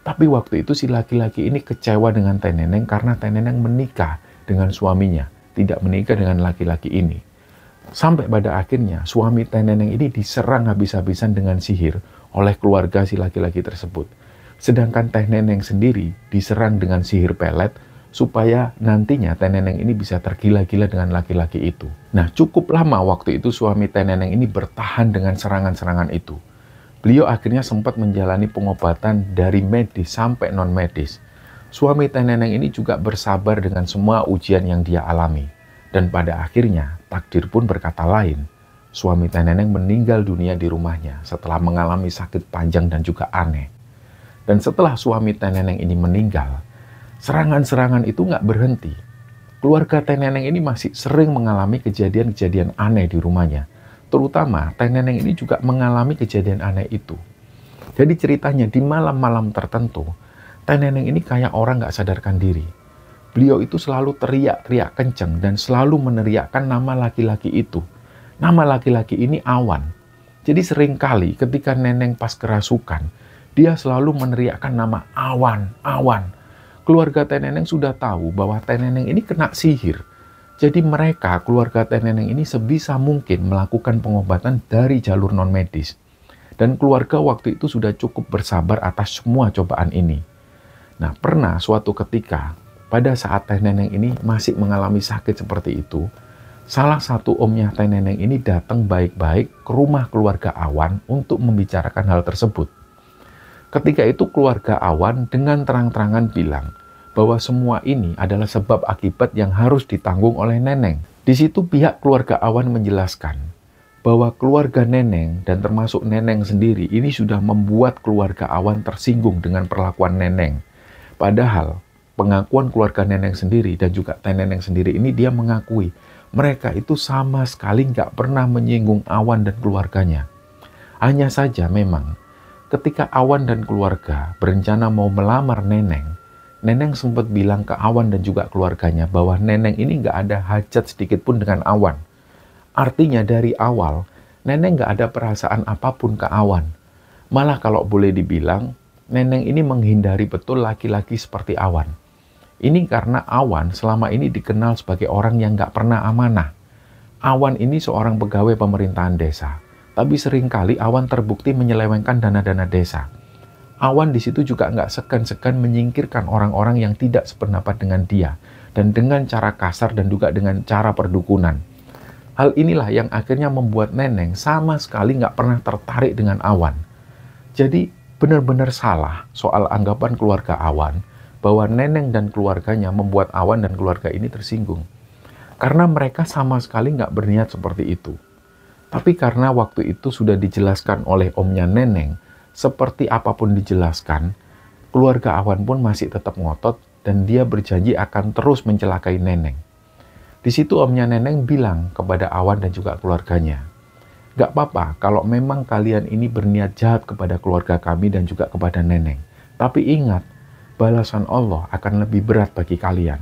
Tapi waktu itu si laki-laki ini kecewa dengan Teh Neneng karena Teh Neneng menikah dengan suaminya, tidak menikah dengan laki-laki ini. Sampai pada akhirnya suami Teh Neneng ini diserang habis-habisan dengan sihir oleh keluarga si laki-laki tersebut. Sedangkan Teh Neneng sendiri diserang dengan sihir pelet supaya nantinya Teh Neneng ini bisa tergila-gila dengan laki-laki itu. Nah, cukup lama waktu itu suami Teh Neneng ini bertahan dengan serangan-serangan itu. Beliau akhirnya sempat menjalani pengobatan dari medis sampai non-medis. Suami Teh Neneng ini juga bersabar dengan semua ujian yang dia alami. Dan pada akhirnya, takdir pun berkata lain. Suami Teh Neneng meninggal dunia di rumahnya setelah mengalami sakit panjang dan juga aneh. Dan setelah suami Teh Neneng ini meninggal, serangan-serangan itu nggak berhenti. Keluarga Teh Neneng ini masih sering mengalami kejadian-kejadian aneh di rumahnya. Terutama Teh Neneng ini juga mengalami kejadian aneh itu. Jadi ceritanya di malam-malam tertentu, Teh Neneng ini kayak orang nggak sadarkan diri. Beliau itu selalu teriak-teriak kencang dan selalu meneriakkan nama laki-laki itu. Nama laki-laki ini Awan. Jadi seringkali ketika Neneng pas kerasukan, dia selalu meneriakkan nama Awan, Awan. Keluarga Teh Neneng sudah tahu bahwa Teh Neneng ini kena sihir. Jadi mereka, keluarga Teh Neneng ini sebisa mungkin melakukan pengobatan dari jalur non-medis. Dan keluarga waktu itu sudah cukup bersabar atas semua cobaan ini. Nah, pernah suatu ketika, pada saat Teh Neneng ini masih mengalami sakit seperti itu, salah satu omnya Teh Neneng ini datang baik-baik ke rumah keluarga Awan untuk membicarakan hal tersebut. Ketika itu keluarga Awan dengan terang-terangan bilang bahwa semua ini adalah sebab akibat yang harus ditanggung oleh Neneng. Di situ pihak keluarga Awan menjelaskan bahwa keluarga Neneng dan termasuk Neneng sendiri ini sudah membuat keluarga Awan tersinggung dengan perlakuan Neneng. Padahal pengakuan keluarga Neneng sendiri dan juga Teh Neneng sendiri ini dia mengakui mereka itu sama sekali nggak pernah menyinggung Awan dan keluarganya. Hanya saja memang ketika Awan dan keluarga berencana mau melamar Neneng, Neneng sempat bilang ke Awan dan juga keluarganya bahwa Neneng ini nggak ada hajat sedikit pun dengan Awan. Artinya dari awal Neneng nggak ada perasaan apapun ke Awan. Malah kalau boleh dibilang Neneng ini menghindari betul laki-laki seperti Awan. Ini karena Awan selama ini dikenal sebagai orang yang nggak pernah amanah. Awan ini seorang pegawai pemerintahan desa, tapi seringkali Awan terbukti menyelewengkan dana-dana desa. Awan di situ juga nggak segan-segan menyingkirkan orang-orang yang tidak sependapat dengan dia, dan dengan cara kasar dan juga dengan cara perdukunan. Hal inilah yang akhirnya membuat Neneng sama sekali nggak pernah tertarik dengan Awan. Jadi benar-benar salah soal anggapan keluarga Awan, bahwa Neneng dan keluarganya membuat Awan dan keluarga ini tersinggung. Karena mereka sama sekali nggak berniat seperti itu. Tapi karena waktu itu sudah dijelaskan oleh omnya Neneng, seperti apapun dijelaskan, keluarga Awan pun masih tetap ngotot dan dia berjanji akan terus mencelakai Neneng. Di situ omnya Neneng bilang kepada Awan dan juga keluarganya, "Gak apa-apa kalau memang kalian ini berniat jahat kepada keluarga kami dan juga kepada Neneng. Tapi ingat, balasan Allah akan lebih berat bagi kalian."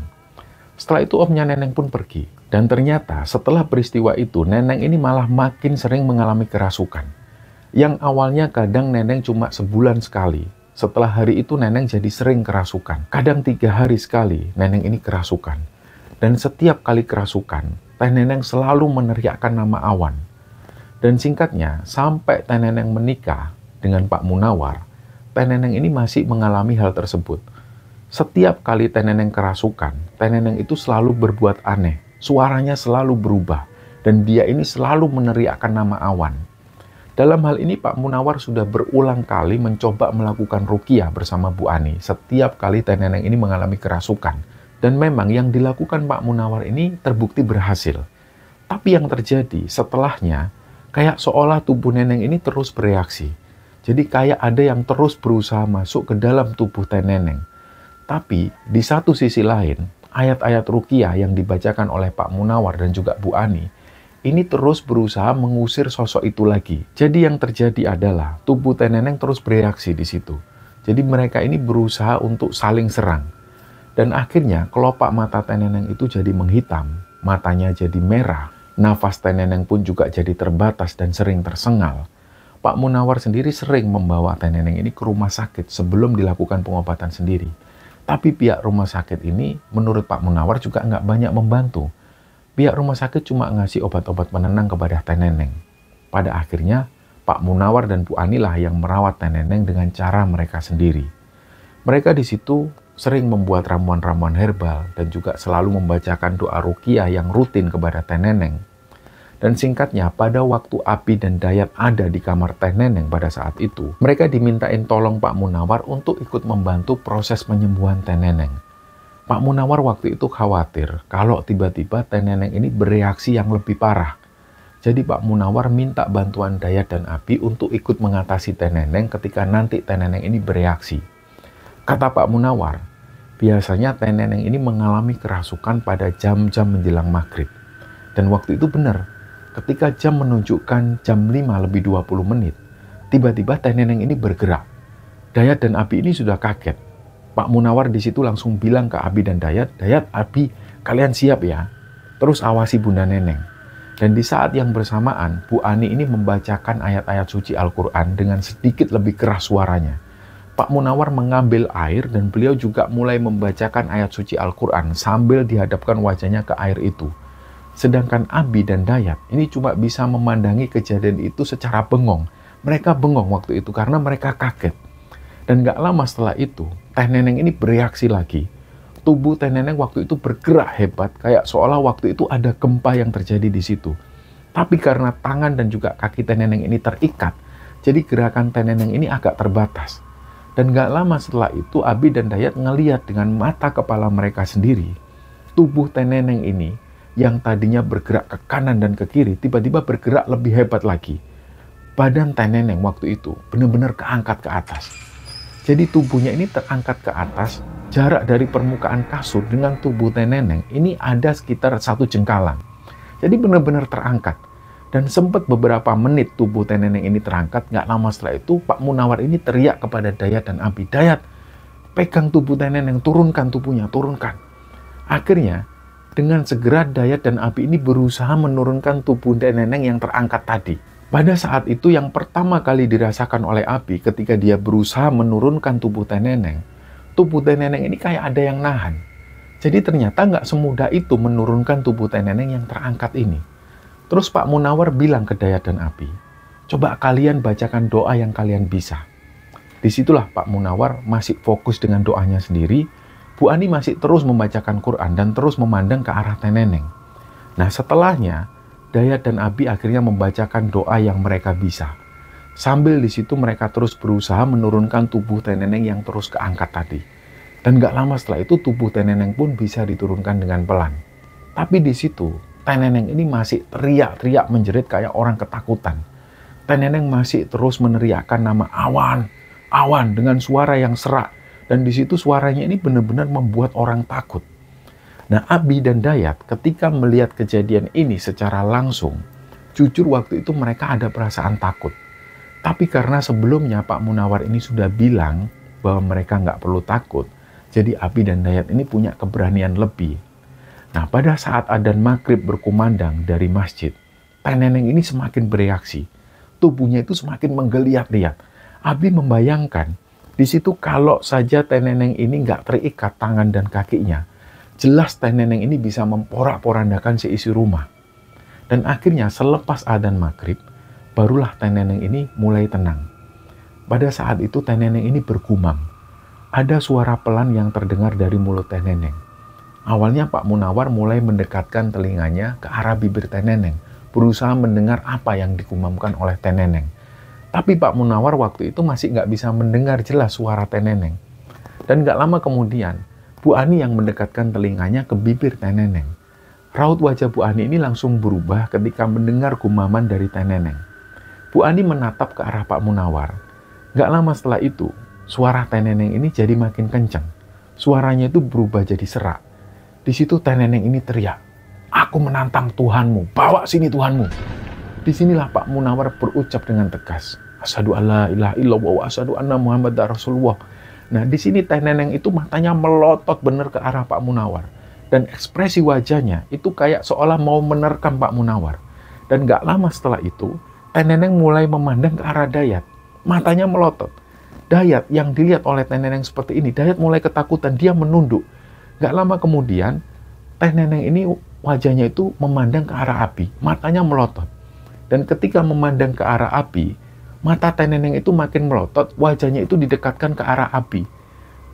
Setelah itu omnya Neneng pun pergi. Dan ternyata setelah peristiwa itu Neneng ini malah makin sering mengalami kerasukan. Yang awalnya kadang Neneng cuma sebulan sekali, setelah hari itu Neneng jadi sering kerasukan. Kadang 3 hari sekali Neneng ini kerasukan. Dan setiap kali kerasukan, Teh Neneng selalu meneriakkan nama Awan. Dan singkatnya, sampai Teh Neneng menikah dengan Pak Munawar, Teh Neneng ini masih mengalami hal tersebut. Setiap kali Teh Neneng kerasukan, Teh Neneng itu selalu berbuat aneh. Suaranya selalu berubah. Dan dia ini selalu meneriakkan nama Awan. Dalam hal ini Pak Munawar sudah berulang kali mencoba melakukan ruqyah bersama Bu Ani setiap kali Teh Neneng ini mengalami kerasukan. Dan memang yang dilakukan Pak Munawar ini terbukti berhasil. Tapi yang terjadi setelahnya, kayak seolah tubuh Neneng ini terus bereaksi. Jadi kayak ada yang terus berusaha masuk ke dalam tubuh Teh Neneng. Tapi di satu sisi lain, ayat-ayat ruqyah yang dibacakan oleh Pak Munawar dan juga Bu Ani, ini terus berusaha mengusir sosok itu lagi. Jadi yang terjadi adalah tubuh Teh Neneng terus bereaksi di situ. Jadi mereka ini berusaha untuk saling serang. Dan akhirnya kelopak mata Teh Neneng itu jadi menghitam, matanya jadi merah, nafas Teh Neneng pun juga jadi terbatas dan sering tersengal. Pak Munawar sendiri sering membawa Teh Neneng ini ke rumah sakit sebelum dilakukan pengobatan sendiri. Tapi pihak rumah sakit ini menurut Pak Munawar juga nggak banyak membantu. Pihak rumah sakit cuma ngasih obat-obat penenang kepada Teh Neneng. Pada akhirnya Pak Munawar dan Bu Ani lah yang merawat Teh Neneng dengan cara mereka sendiri. Mereka di situ sering membuat ramuan-ramuan herbal dan juga selalu membacakan doa ruqyah yang rutin kepada Teh Neneng. Dan singkatnya, pada waktu Abi dan Dayat ada di kamar Teh Neneng pada saat itu, mereka dimintain tolong Pak Munawar untuk ikut membantu proses penyembuhan Teh Neneng. Pak Munawar waktu itu khawatir kalau tiba-tiba Teh Neneng ini bereaksi yang lebih parah. Jadi Pak Munawar minta bantuan Dayat dan Abi untuk ikut mengatasi Teh Neneng ketika nanti Teh Neneng ini bereaksi. Kata Pak Munawar, biasanya Teh Neneng ini mengalami kerasukan pada jam-jam menjelang maghrib. Dan waktu itu benar, ketika jam menunjukkan jam 5 lebih 20 menit, tiba-tiba Teh Neneng ini bergerak. Dayat dan Abi ini sudah kaget. Pak Munawar di situ langsung bilang ke Abi dan Dayat, "Dayat, Abi, kalian siap ya? Terus awasi Bunda Neneng." Dan di saat yang bersamaan, Bu Ani ini membacakan ayat-ayat suci Al-Quran dengan sedikit lebih keras suaranya. Pak Munawar mengambil air dan beliau juga mulai membacakan ayat suci Al-Quran sambil dihadapkan wajahnya ke air itu. Sedangkan Abi dan Dayat ini cuma bisa memandangi kejadian itu secara bengong. Mereka bengong waktu itu karena mereka kaget. Dan gak lama setelah itu, Teh Neneng ini bereaksi lagi. Tubuh Teh Neneng waktu itu bergerak hebat, kayak seolah waktu itu ada gempa yang terjadi di situ. Tapi karena tangan dan juga kaki Teh Neneng ini terikat, jadi gerakan Teh Neneng ini agak terbatas. Dan gak lama setelah itu, Abi dan Dayat ngeliat dengan mata kepala mereka sendiri, tubuh Teh Neneng ini yang tadinya bergerak ke kanan dan ke kiri, tiba-tiba bergerak lebih hebat lagi. Badan Teh Neneng waktu itu benar-benar keangkat ke atas. Jadi tubuhnya ini terangkat ke atas, jarak dari permukaan kasur dengan tubuh Teh Neneng ini ada sekitar 1 jengkalan. Jadi benar-benar terangkat. Dan sempat beberapa menit tubuh Teh Neneng ini terangkat, nggak lama setelah itu Pak Munawar ini teriak kepada Dayat dan Abi, "Dayat, pegang tubuh Teh Neneng, turunkan tubuhnya, turunkan." Akhirnya, dengan segera Dayat dan Abi ini berusaha menurunkan tubuh Teh Neneng yang terangkat tadi. Pada saat itu yang pertama kali dirasakan oleh Abi ketika dia berusaha menurunkan tubuh Teh Neneng ini kayak ada yang nahan. Jadi ternyata nggak semudah itu menurunkan tubuh Teh Neneng yang terangkat ini. Terus Pak Munawar bilang ke Dayat dan Abi, "Coba kalian bacakan doa yang kalian bisa." Disitulah Pak Munawar masih fokus dengan doanya sendiri. Bu Ani masih terus membacakan Quran dan terus memandang ke arah Teh Neneng. Nah setelahnya, Dayat dan Abi akhirnya membacakan doa yang mereka bisa. Sambil di situ mereka terus berusaha menurunkan tubuh Teh Neneng yang terus keangkat tadi. Dan gak lama setelah itu tubuh Teh Neneng pun bisa diturunkan dengan pelan. Tapi di situ Teh Neneng ini masih teriak-teriak menjerit kayak orang ketakutan. Teh Neneng masih terus meneriakkan nama Awan, Awan dengan suara yang serak. Dan di situ suaranya ini benar-benar membuat orang takut. Nah, Abi dan Dayat ketika melihat kejadian ini secara langsung, jujur waktu itu mereka ada perasaan takut. Tapi karena sebelumnya Pak Munawar ini sudah bilang bahwa mereka nggak perlu takut, jadi Abi dan Dayat ini punya keberanian lebih. Nah, pada saat adzan maghrib berkumandang dari masjid, Teh Neneng ini semakin bereaksi. tubuhnya itu semakin menggeliat-liat. Abi membayangkan, di situ kalau saja Teh Neneng ini nggak terikat tangan dan kakinya, jelas Teh Neneng ini bisa memporak-porandakan seisi rumah. Dan akhirnya selepas adzan maghrib, barulah Teh Neneng ini mulai tenang. Pada saat itu Teh Neneng ini bergumam. Ada suara pelan yang terdengar dari mulut Teh Neneng. Awalnya Pak Munawar mulai mendekatkan telinganya ke arah bibir Teh Neneng, berusaha mendengar apa yang digumamkan oleh Teh Neneng. Tapi Pak Munawar waktu itu masih nggak bisa mendengar jelas suara Teh Neneng. Dan nggak lama kemudian, Bu Ani yang mendekatkan telinganya ke bibir Teh Neneng. Raut wajah Bu Ani ini langsung berubah ketika mendengar gumaman dari Teh Neneng. Bu Ani menatap ke arah Pak Munawar. Nggak lama setelah itu, suara Teh Neneng ini jadi makin kencang. Suaranya itu berubah jadi serak. Di situ Teh Neneng ini teriak, "Aku menantang Tuhanmu, bawa sini Tuhanmu." Disinilah Pak Munawar berucap dengan tegas, "Asyhadu alla ilaha illallah wa asyhadu anna Muhammadar Rasulullah." Nah, di sini Teh Neneng itu matanya melotot bener ke arah Pak Munawar. Dan ekspresi wajahnya itu kayak seolah mau menerkam Pak Munawar. Dan gak lama setelah itu, Teh Neneng mulai memandang ke arah Dayat. Matanya melotot. Dayat yang dilihat oleh Teh Neneng seperti ini, Dayat mulai ketakutan, dia menunduk. Gak lama kemudian, Teh Neneng ini wajahnya itu memandang ke arah api. Matanya melotot. Dan ketika memandang ke arah api, mata Teh Neneng itu makin melotot, wajahnya itu didekatkan ke arah api.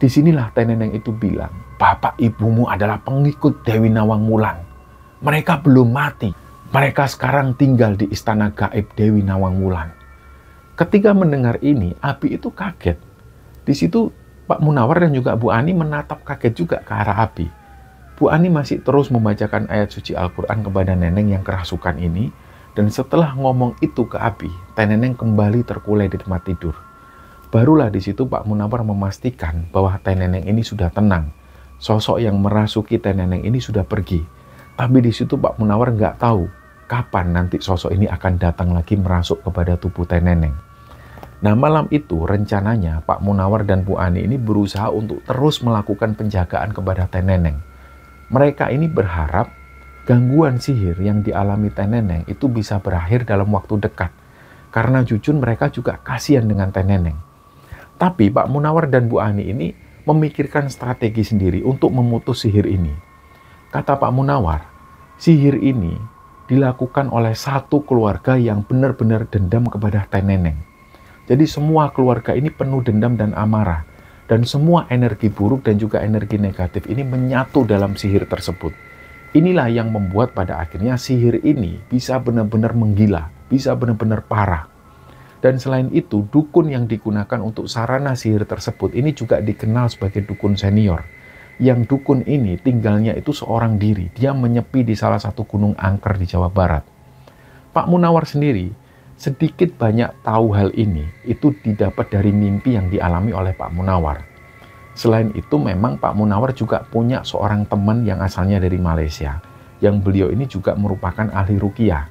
Disinilah Teh Neneng itu bilang, "Bapak ibumu adalah pengikut Dewi Nawang Wulan. Mereka belum mati. Mereka sekarang tinggal di istana gaib Dewi Nawang Wulan." Ketika mendengar ini, Abi itu kaget. Di situ Pak Munawar dan juga Bu Ani menatap kaget juga ke arah Abi. Bu Ani masih terus membacakan ayat suci Al-Quran kepada Neneng yang kerasukan ini. Dan setelah ngomong itu ke Abi, Teh Neneng kembali terkulai di tempat tidur. Barulah di situ Pak Munawar memastikan bahwa Teh Neneng ini sudah tenang. Sosok yang merasuki Teh Neneng ini sudah pergi. Tapi di situ Pak Munawar nggak tahu kapan nanti sosok ini akan datang lagi merasuk kepada tubuh Teh Neneng. Nah, malam itu rencananya Pak Munawar dan Bu Ani ini berusaha untuk terus melakukan penjagaan kepada Teh Neneng. Mereka ini berharap gangguan sihir yang dialami Teh Neneng itu bisa berakhir dalam waktu dekat. Karena jujur mereka juga kasihan dengan Teh Neneng. Tapi Pak Munawar dan Bu Ani ini memikirkan strategi sendiri untuk memutus sihir ini. Kata Pak Munawar, sihir ini dilakukan oleh satu keluarga yang benar-benar dendam kepada Teh Neneng. Jadi semua keluarga ini penuh dendam dan amarah. Dan semua energi buruk dan juga energi negatif ini menyatu dalam sihir tersebut. Inilah yang membuat pada akhirnya sihir ini bisa benar-benar menggila, bisa benar-benar parah. Dan selain itu, dukun yang digunakan untuk sarana sihir tersebut ini juga dikenal sebagai dukun senior. Yang dukun ini tinggalnya itu seorang diri, dia menyepi di salah satu gunung angker di Jawa Barat. Pak Munawar sendiri sedikit banyak tahu hal ini, itu didapat dari mimpi yang dialami oleh Pak Munawar. Selain itu memang Pak Munawar juga punya seorang teman yang asalnya dari Malaysia, yang beliau ini juga merupakan ahli ruqyah.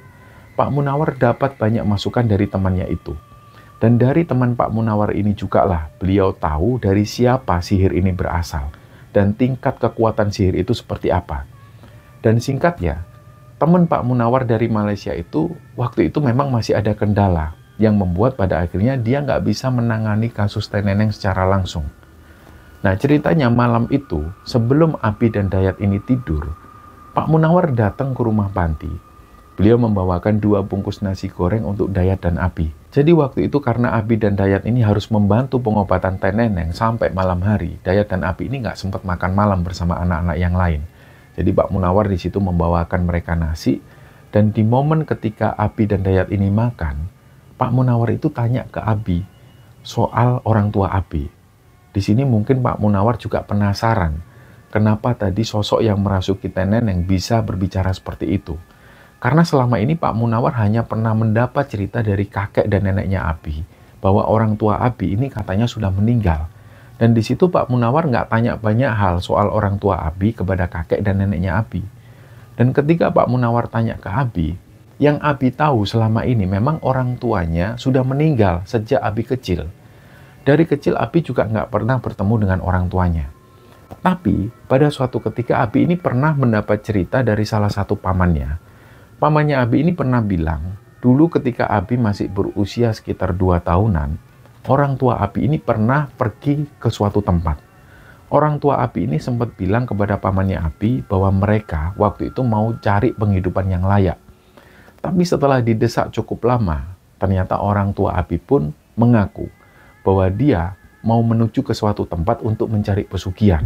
Pak Munawar dapat banyak masukan dari temannya itu. Dan dari teman Pak Munawar ini juga lah beliau tahu dari siapa sihir ini berasal dan tingkat kekuatan sihir itu seperti apa. Dan singkatnya, teman Pak Munawar dari Malaysia itu waktu itu memang masih ada kendala yang membuat pada akhirnya dia nggak bisa menangani kasus Teh Neneng secara langsung. Nah, ceritanya malam itu sebelum Abi dan Dayat ini tidur, Pak Munawar datang ke rumah panti. Beliau membawakan 2 bungkus nasi goreng untuk Dayat dan Abi. Jadi waktu itu karena Abi dan Dayat ini harus membantu pengobatan Teh Neneng sampai malam hari, Dayat dan Abi ini nggak sempat makan malam bersama anak-anak yang lain. Jadi Pak Munawar di situ membawakan mereka nasi, dan di momen ketika Abi dan Dayat ini makan, Pak Munawar itu tanya ke Abi soal orang tua Abi. Di sini mungkin Pak Munawar juga penasaran, kenapa tadi sosok yang merasuki Teh Neneng bisa berbicara seperti itu. Karena selama ini Pak Munawar hanya pernah mendapat cerita dari kakek dan neneknya Abi, bahwa orang tua Abi ini katanya sudah meninggal. Dan di situ Pak Munawar nggak tanya banyak hal soal orang tua Abi kepada kakek dan neneknya Abi. Dan ketika Pak Munawar tanya ke Abi, yang Abi tahu selama ini memang orang tuanya sudah meninggal sejak Abi kecil. Dari kecil Abi juga nggak pernah bertemu dengan orang tuanya. Tapi pada suatu ketika Abi ini pernah mendapat cerita dari salah satu pamannya. Pamannya Abi ini pernah bilang Dulu ketika Abi masih berusia sekitar 2 tahunan, orang tua Abi ini pernah pergi ke suatu tempat. Orang tua Abi ini sempat bilang kepada pamannya Abi bahwa mereka waktu itu mau cari penghidupan yang layak. Tapi setelah didesak cukup lama, ternyata orang tua Abi pun mengaku bahwa dia mau menuju ke suatu tempat untuk mencari pesugihan.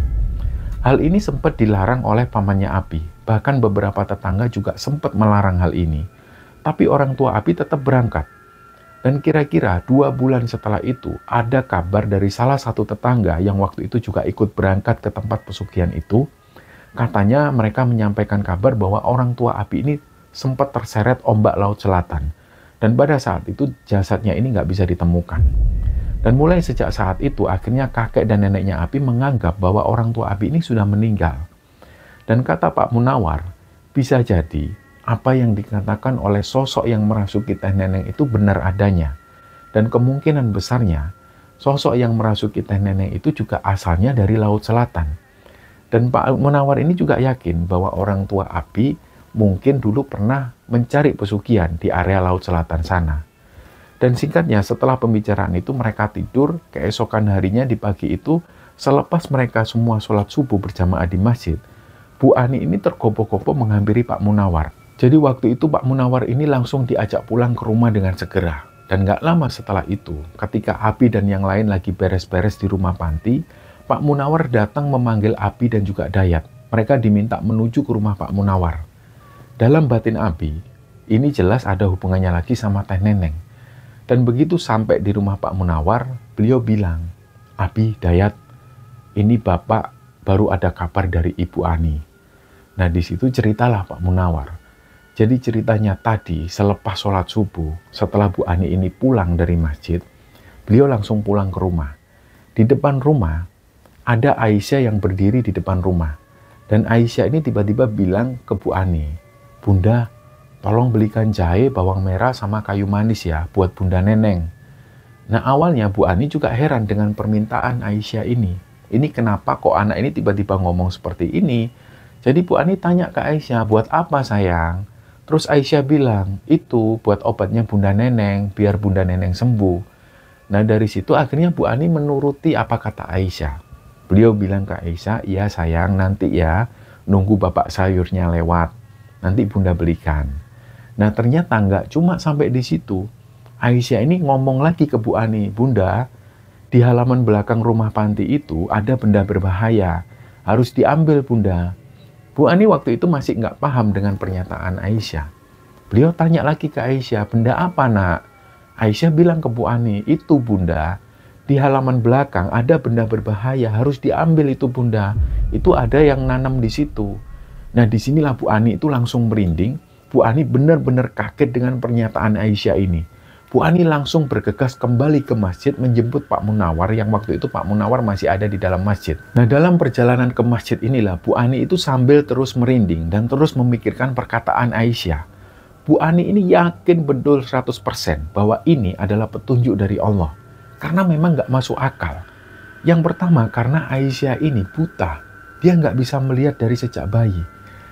Hal ini sempat dilarang oleh pamannya Abi. Bahkan beberapa tetangga juga sempat melarang hal ini. Tapi orang tua Abi tetap berangkat. Dan kira-kira 2 bulan setelah itu, ada kabar dari salah satu tetangga yang waktu itu juga ikut berangkat ke tempat pesugihan itu. Katanya mereka menyampaikan kabar bahwa orang tua Abi ini sempat terseret ombak laut selatan. Dan pada saat itu jasadnya ini nggak bisa ditemukan. Dan mulai sejak saat itu, akhirnya kakek dan neneknya Abi menganggap bahwa orang tua Abi ini sudah meninggal. Dan kata Pak Munawar, bisa jadi apa yang dikatakan oleh sosok yang merasuki teh neneng itu benar adanya. Dan kemungkinan besarnya, sosok yang merasuki teh neneng itu juga asalnya dari Laut Selatan. Dan Pak Munawar ini juga yakin bahwa orang tua Abi mungkin dulu pernah mencari pesugihan di area Laut Selatan sana. Dan singkatnya, setelah pembicaraan itu mereka tidur. Keesokan harinya di pagi itu, selepas mereka semua sholat subuh berjamaah di masjid, Bu Ani ini tergopoh-gopoh menghampiri Pak Munawar. Jadi waktu itu Pak Munawar ini langsung diajak pulang ke rumah dengan segera. Dan gak lama setelah itu, ketika Abi dan yang lain lagi beres-beres di rumah panti, Pak Munawar datang memanggil Abi dan juga Dayat. Mereka diminta menuju ke rumah Pak Munawar. Dalam batin Abi, ini jelas ada hubungannya lagi sama teh neneng. Dan begitu sampai di rumah Pak Munawar, beliau bilang, Abi, Dayat, ini Bapak baru ada kabar dari Ibu Ani. Nah di situ ceritalah Pak Munawar. Jadi ceritanya tadi selepas sholat subuh, setelah Bu Ani ini pulang dari masjid, beliau langsung pulang ke rumah. Di depan rumah, ada Aisyah yang berdiri di depan rumah. Dan Aisyah ini tiba-tiba bilang ke Bu Ani, Bunda, tolong belikan jahe, bawang merah, sama kayu manis ya, buat Bunda Neneng. Nah awalnya Bu Ani juga heran dengan permintaan Aisyah ini. Ini kenapa kok anak ini tiba-tiba ngomong seperti ini? Jadi Bu Ani tanya ke Aisyah, buat apa sayang? Terus Aisyah bilang, itu buat obatnya Bunda Neneng, biar Bunda Neneng sembuh. Nah dari situ akhirnya Bu Ani menuruti apa kata Aisyah. Beliau bilang ke Aisyah, iya sayang nanti ya, nunggu bapak sayurnya lewat. Nanti Bunda belikan. Nah ternyata nggak cuma sampai di situ. Aisyah ini ngomong lagi ke Bu Ani, Bunda, di halaman belakang rumah panti itu ada benda berbahaya. Harus diambil Bunda. Bu Ani waktu itu masih nggak paham dengan pernyataan Aisyah. Beliau tanya lagi ke Aisyah, benda apa nak? Aisyah bilang ke Bu Ani, itu Bunda, di halaman belakang ada benda berbahaya, harus diambil itu Bunda. Itu ada yang nanam di situ. Nah disinilah Bu Ani itu langsung merinding. Bu Ani benar-benar kaget dengan pernyataan Aisyah ini. Bu Ani langsung bergegas kembali ke masjid menjemput Pak Munawar yang waktu itu Pak Munawar masih ada di dalam masjid. Nah dalam perjalanan ke masjid inilah Bu Ani itu sambil terus merinding dan terus memikirkan perkataan Aisyah. Bu Ani ini yakin betul 100% bahwa ini adalah petunjuk dari Allah. Karena memang nggak masuk akal. Yang pertama karena Aisyah ini buta. Dia nggak bisa melihat dari sejak bayi.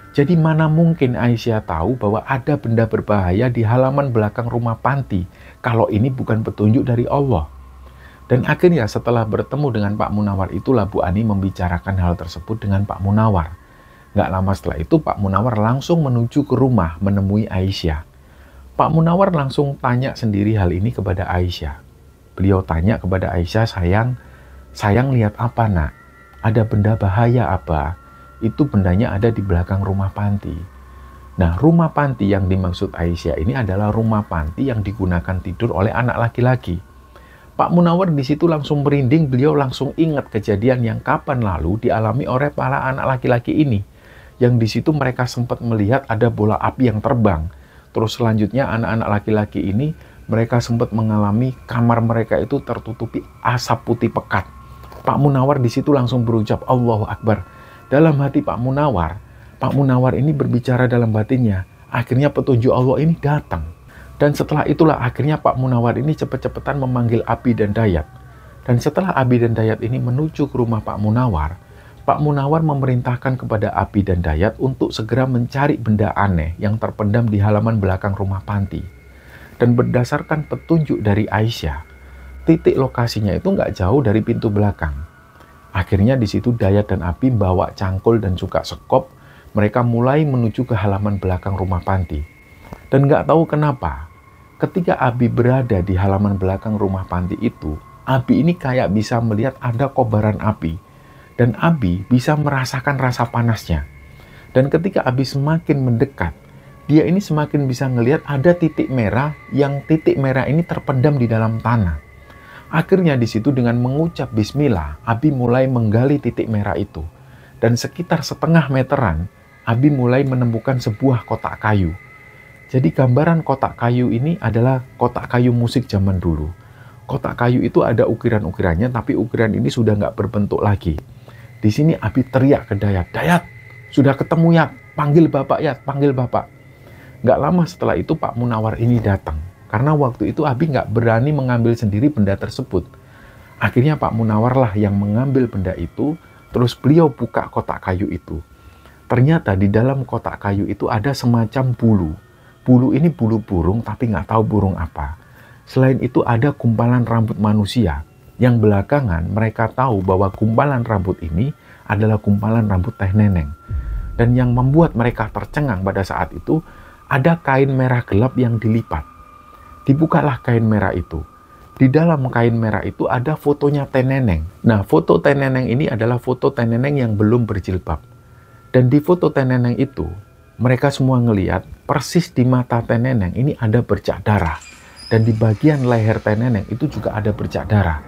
Jadi mana mungkin Aisyah tahu bahwa ada benda berbahaya di halaman belakang rumah panti kalau ini bukan petunjuk dari Allah. Dan akhirnya setelah bertemu dengan Pak Munawar itulah Bu Ani membicarakan hal tersebut dengan Pak Munawar. Nggak lama setelah itu Pak Munawar langsung menuju ke rumah menemui Aisyah. Pak Munawar langsung tanya sendiri hal ini kepada Aisyah. Beliau tanya kepada Aisyah, sayang lihat apa nak? Ada benda bahaya apa? Itu bendanya ada di belakang rumah panti. Nah, rumah panti yang dimaksud Aisyah ini adalah rumah panti yang digunakan tidur oleh anak laki-laki. Pak Munawar di situ langsung merinding, beliau langsung ingat kejadian yang kapan lalu dialami oleh para anak laki-laki ini. Yang di situ mereka sempat melihat ada bola api yang terbang. Terus selanjutnya anak-anak laki-laki ini mereka sempat mengalami kamar mereka itu tertutupi asap putih pekat. Pak Munawar di situ langsung berucap Allahu Akbar. Dalam hati Pak Munawar ini berbicara dalam batinnya. Akhirnya petunjuk Allah ini datang. Dan setelah itulah akhirnya Pak Munawar ini cepet-cepetan memanggil Abi dan Dayat. Dan setelah Abi dan Dayat ini menuju ke rumah Pak Munawar memerintahkan kepada Abi dan Dayat untuk segera mencari benda aneh yang terpendam di halaman belakang rumah panti. Dan berdasarkan petunjuk dari Aisyah, titik lokasinya itu nggak jauh dari pintu belakang. Akhirnya di situ Dayat dan Abi bawa cangkul dan juga sekop. Mereka mulai menuju ke halaman belakang rumah panti. Dan nggak tahu kenapa, ketika Abi berada di halaman belakang rumah panti itu, Abi ini kayak bisa melihat ada kobaran api. Dan Abi bisa merasakan rasa panasnya. Dan ketika Abi semakin mendekat, dia ini semakin bisa ngelihat ada titik merah, yang titik merah ini terpendam di dalam tanah. Akhirnya di situ dengan mengucap bismillah, Abi mulai menggali titik merah itu. Dan sekitar setengah meteran, Abi mulai menemukan sebuah kotak kayu. Jadi gambaran kotak kayu ini adalah kotak kayu musik zaman dulu. Kotak kayu itu ada ukiran-ukirannya, tapi ukiran ini sudah nggak berbentuk lagi. Di sini Abi teriak ke Dayat, "Dayat, sudah ketemu ya, panggil bapak ya, panggil bapak." Nggak lama setelah itu Pak Munawar ini datang. Karena waktu itu Abi nggak berani mengambil sendiri benda tersebut. Akhirnya Pak Munawar lah yang mengambil benda itu, terus beliau buka kotak kayu itu. Ternyata di dalam kotak kayu itu ada semacam bulu. Bulu ini bulu burung, tapi nggak tahu burung apa. Selain itu ada gumpalan rambut manusia, yang belakangan mereka tahu bahwa gumpalan rambut ini adalah gumpalan rambut Teh Neneng. Dan yang membuat mereka tercengang pada saat itu, ada kain merah gelap yang dilipat. Dibukalah kain merah itu. Di dalam kain merah itu ada fotonya Teh Neneng. Nah, foto Teh Neneng ini adalah foto Teh Neneng yang belum berjilbab. Dan di foto Teh Neneng itu, mereka semua ngelihat persis di mata Teh Neneng ini ada bercak darah. Dan di bagian leher Teh Neneng itu juga ada bercak darah.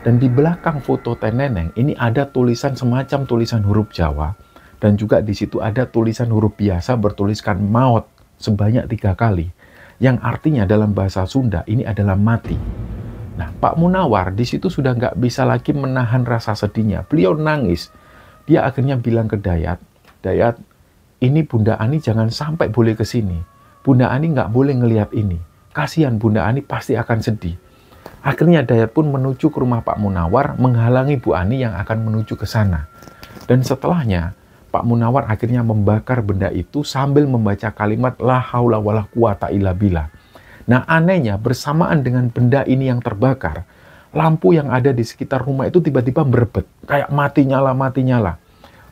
Dan di belakang foto Teh Neneng ini ada tulisan semacam tulisan huruf Jawa. Dan juga di situ ada tulisan huruf biasa bertuliskan maut sebanyak 3 kali. Yang artinya dalam bahasa Sunda ini adalah mati. Nah, Pak Munawar di situ sudah nggak bisa lagi menahan rasa sedihnya. Beliau nangis. Dia akhirnya bilang ke Dayat, "Dayat, ini Bunda Ani jangan sampai boleh ke sini. Bunda Ani nggak boleh ngelihat ini. Kasihan Bunda Ani pasti akan sedih." Akhirnya Dayat pun menuju ke rumah Pak Munawar, menghalangi Bu Ani yang akan menuju ke sana. Dan setelahnya, Pak Munawar akhirnya membakar benda itu sambil membaca kalimat La haula wala quwata illa billah. Nah, anehnya bersamaan dengan benda ini yang terbakar, lampu yang ada di sekitar rumah itu tiba-tiba merebet. Kayak mati nyala.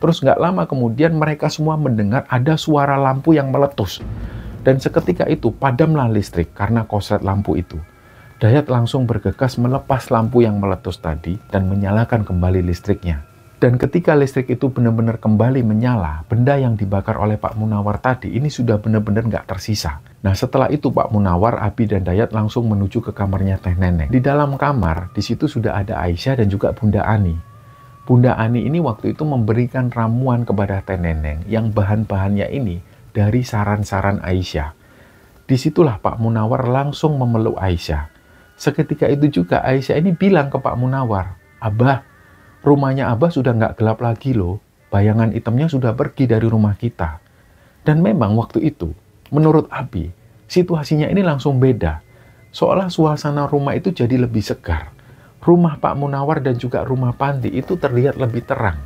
Terus nggak lama kemudian mereka semua mendengar ada suara lampu yang meletus. Dan seketika itu padamlah listrik karena korslet lampu itu. Dayat langsung bergegas melepas lampu yang meletus tadi dan menyalakan kembali listriknya. Dan ketika listrik itu benar-benar kembali menyala, benda yang dibakar oleh Pak Munawar tadi ini sudah benar-benar nggak tersisa. Nah, setelah itu Pak Munawar, Abi, dan Dayat langsung menuju ke kamarnya Teh Neneng. Di dalam kamar, di situ sudah ada Aisyah dan juga Bunda Ani. Bunda Ani ini waktu itu memberikan ramuan kepada Teh Neneng yang bahan-bahannya ini dari saran-saran Aisyah. Disitulah Pak Munawar langsung memeluk Aisyah. Seketika itu juga Aisyah ini bilang ke Pak Munawar, "Abah, rumahnya Abah sudah nggak gelap lagi loh. Bayangan hitamnya sudah pergi dari rumah kita." Dan memang waktu itu, menurut Abi, situasinya ini langsung beda. Seolah suasana rumah itu jadi lebih segar. Rumah Pak Munawar dan juga rumah Panti itu terlihat lebih terang.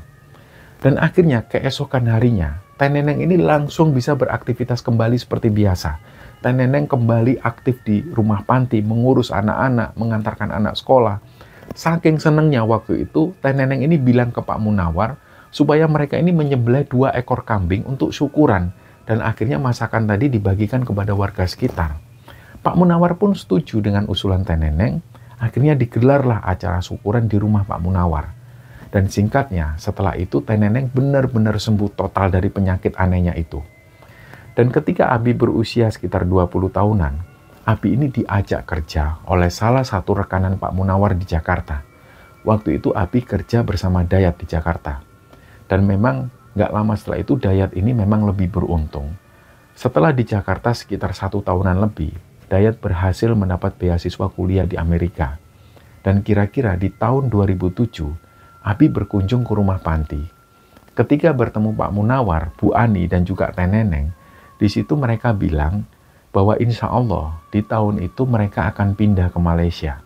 Dan akhirnya keesokan harinya, Teh Neneng ini langsung bisa beraktivitas kembali seperti biasa. Teh Neneng kembali aktif di rumah Panti, mengurus anak-anak, mengantarkan anak sekolah. Saking senengnya waktu itu, Teh Neneng ini bilang ke Pak Munawar supaya mereka ini menyembelih 2 ekor kambing untuk syukuran. Dan akhirnya masakan tadi dibagikan kepada warga sekitar. Pak Munawar pun setuju dengan usulan Teh Neneng. Akhirnya digelarlah acara syukuran di rumah Pak Munawar. Dan singkatnya, setelah itu Teh Neneng benar-benar sembuh total dari penyakit anehnya itu. Dan ketika Abi berusia sekitar 20 tahunan, Abi ini diajak kerja oleh salah satu rekanan Pak Munawar di Jakarta. Waktu itu Abi kerja bersama Dayat di Jakarta. Dan memang nggak lama setelah itu Dayat ini memang lebih beruntung. Setelah di Jakarta sekitar 1 tahunan lebih, Dayat berhasil mendapat beasiswa kuliah di Amerika. Dan kira-kira di tahun 2007, Abi berkunjung ke rumah Panti. Ketika bertemu Pak Munawar, Bu Ani, dan juga Teh Neneng, di situ mereka bilang bahwa insya Allah di tahun itu mereka akan pindah ke Malaysia.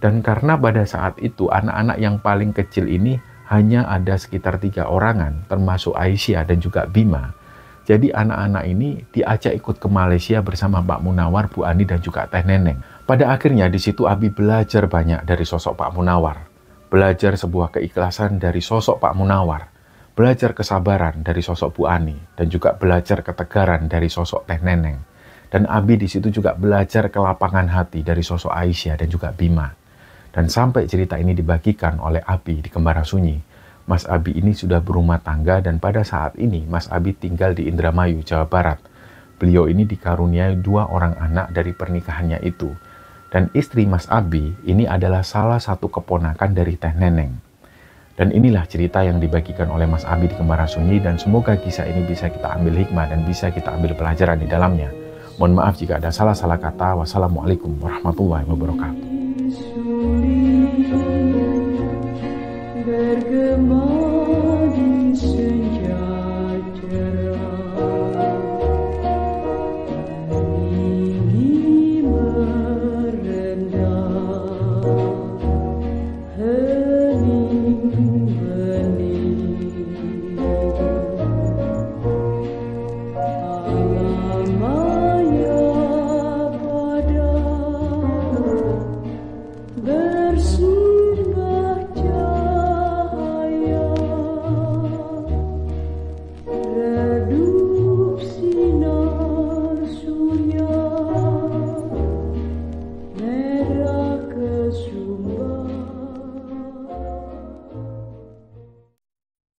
Dan karena pada saat itu anak-anak yang paling kecil ini hanya ada sekitar 3 orangan, termasuk Aisyah dan juga Bima. Jadi anak-anak ini diajak ikut ke Malaysia bersama Pak Munawar, Bu Ani, dan juga Teh Neneng. Pada akhirnya di situ Abi belajar banyak dari sosok Pak Munawar. Belajar sebuah keikhlasan dari sosok Pak Munawar. Belajar kesabaran dari sosok Bu Ani. Dan juga belajar ketegaran dari sosok Teh Neneng. Dan Abi di situ juga belajar kelapangan hati dari sosok Aisyah dan juga Bima. Dan sampai cerita ini dibagikan oleh Abi di Kembara Sunyi, Mas Abi ini sudah berumah tangga dan pada saat ini Mas Abi tinggal di Indramayu, Jawa Barat. Beliau ini dikaruniai 2 orang anak dari pernikahannya itu. Dan istri Mas Abi ini adalah salah satu keponakan dari Teh Neneng. Dan inilah cerita yang dibagikan oleh Mas Abi di Kembara Sunyi, dan semoga kisah ini bisa kita ambil hikmah dan bisa kita ambil pelajaran di dalamnya. Mohon maaf jika ada salah-salah kata. Wassalamualaikum warahmatullahi wabarakatuh. Bergema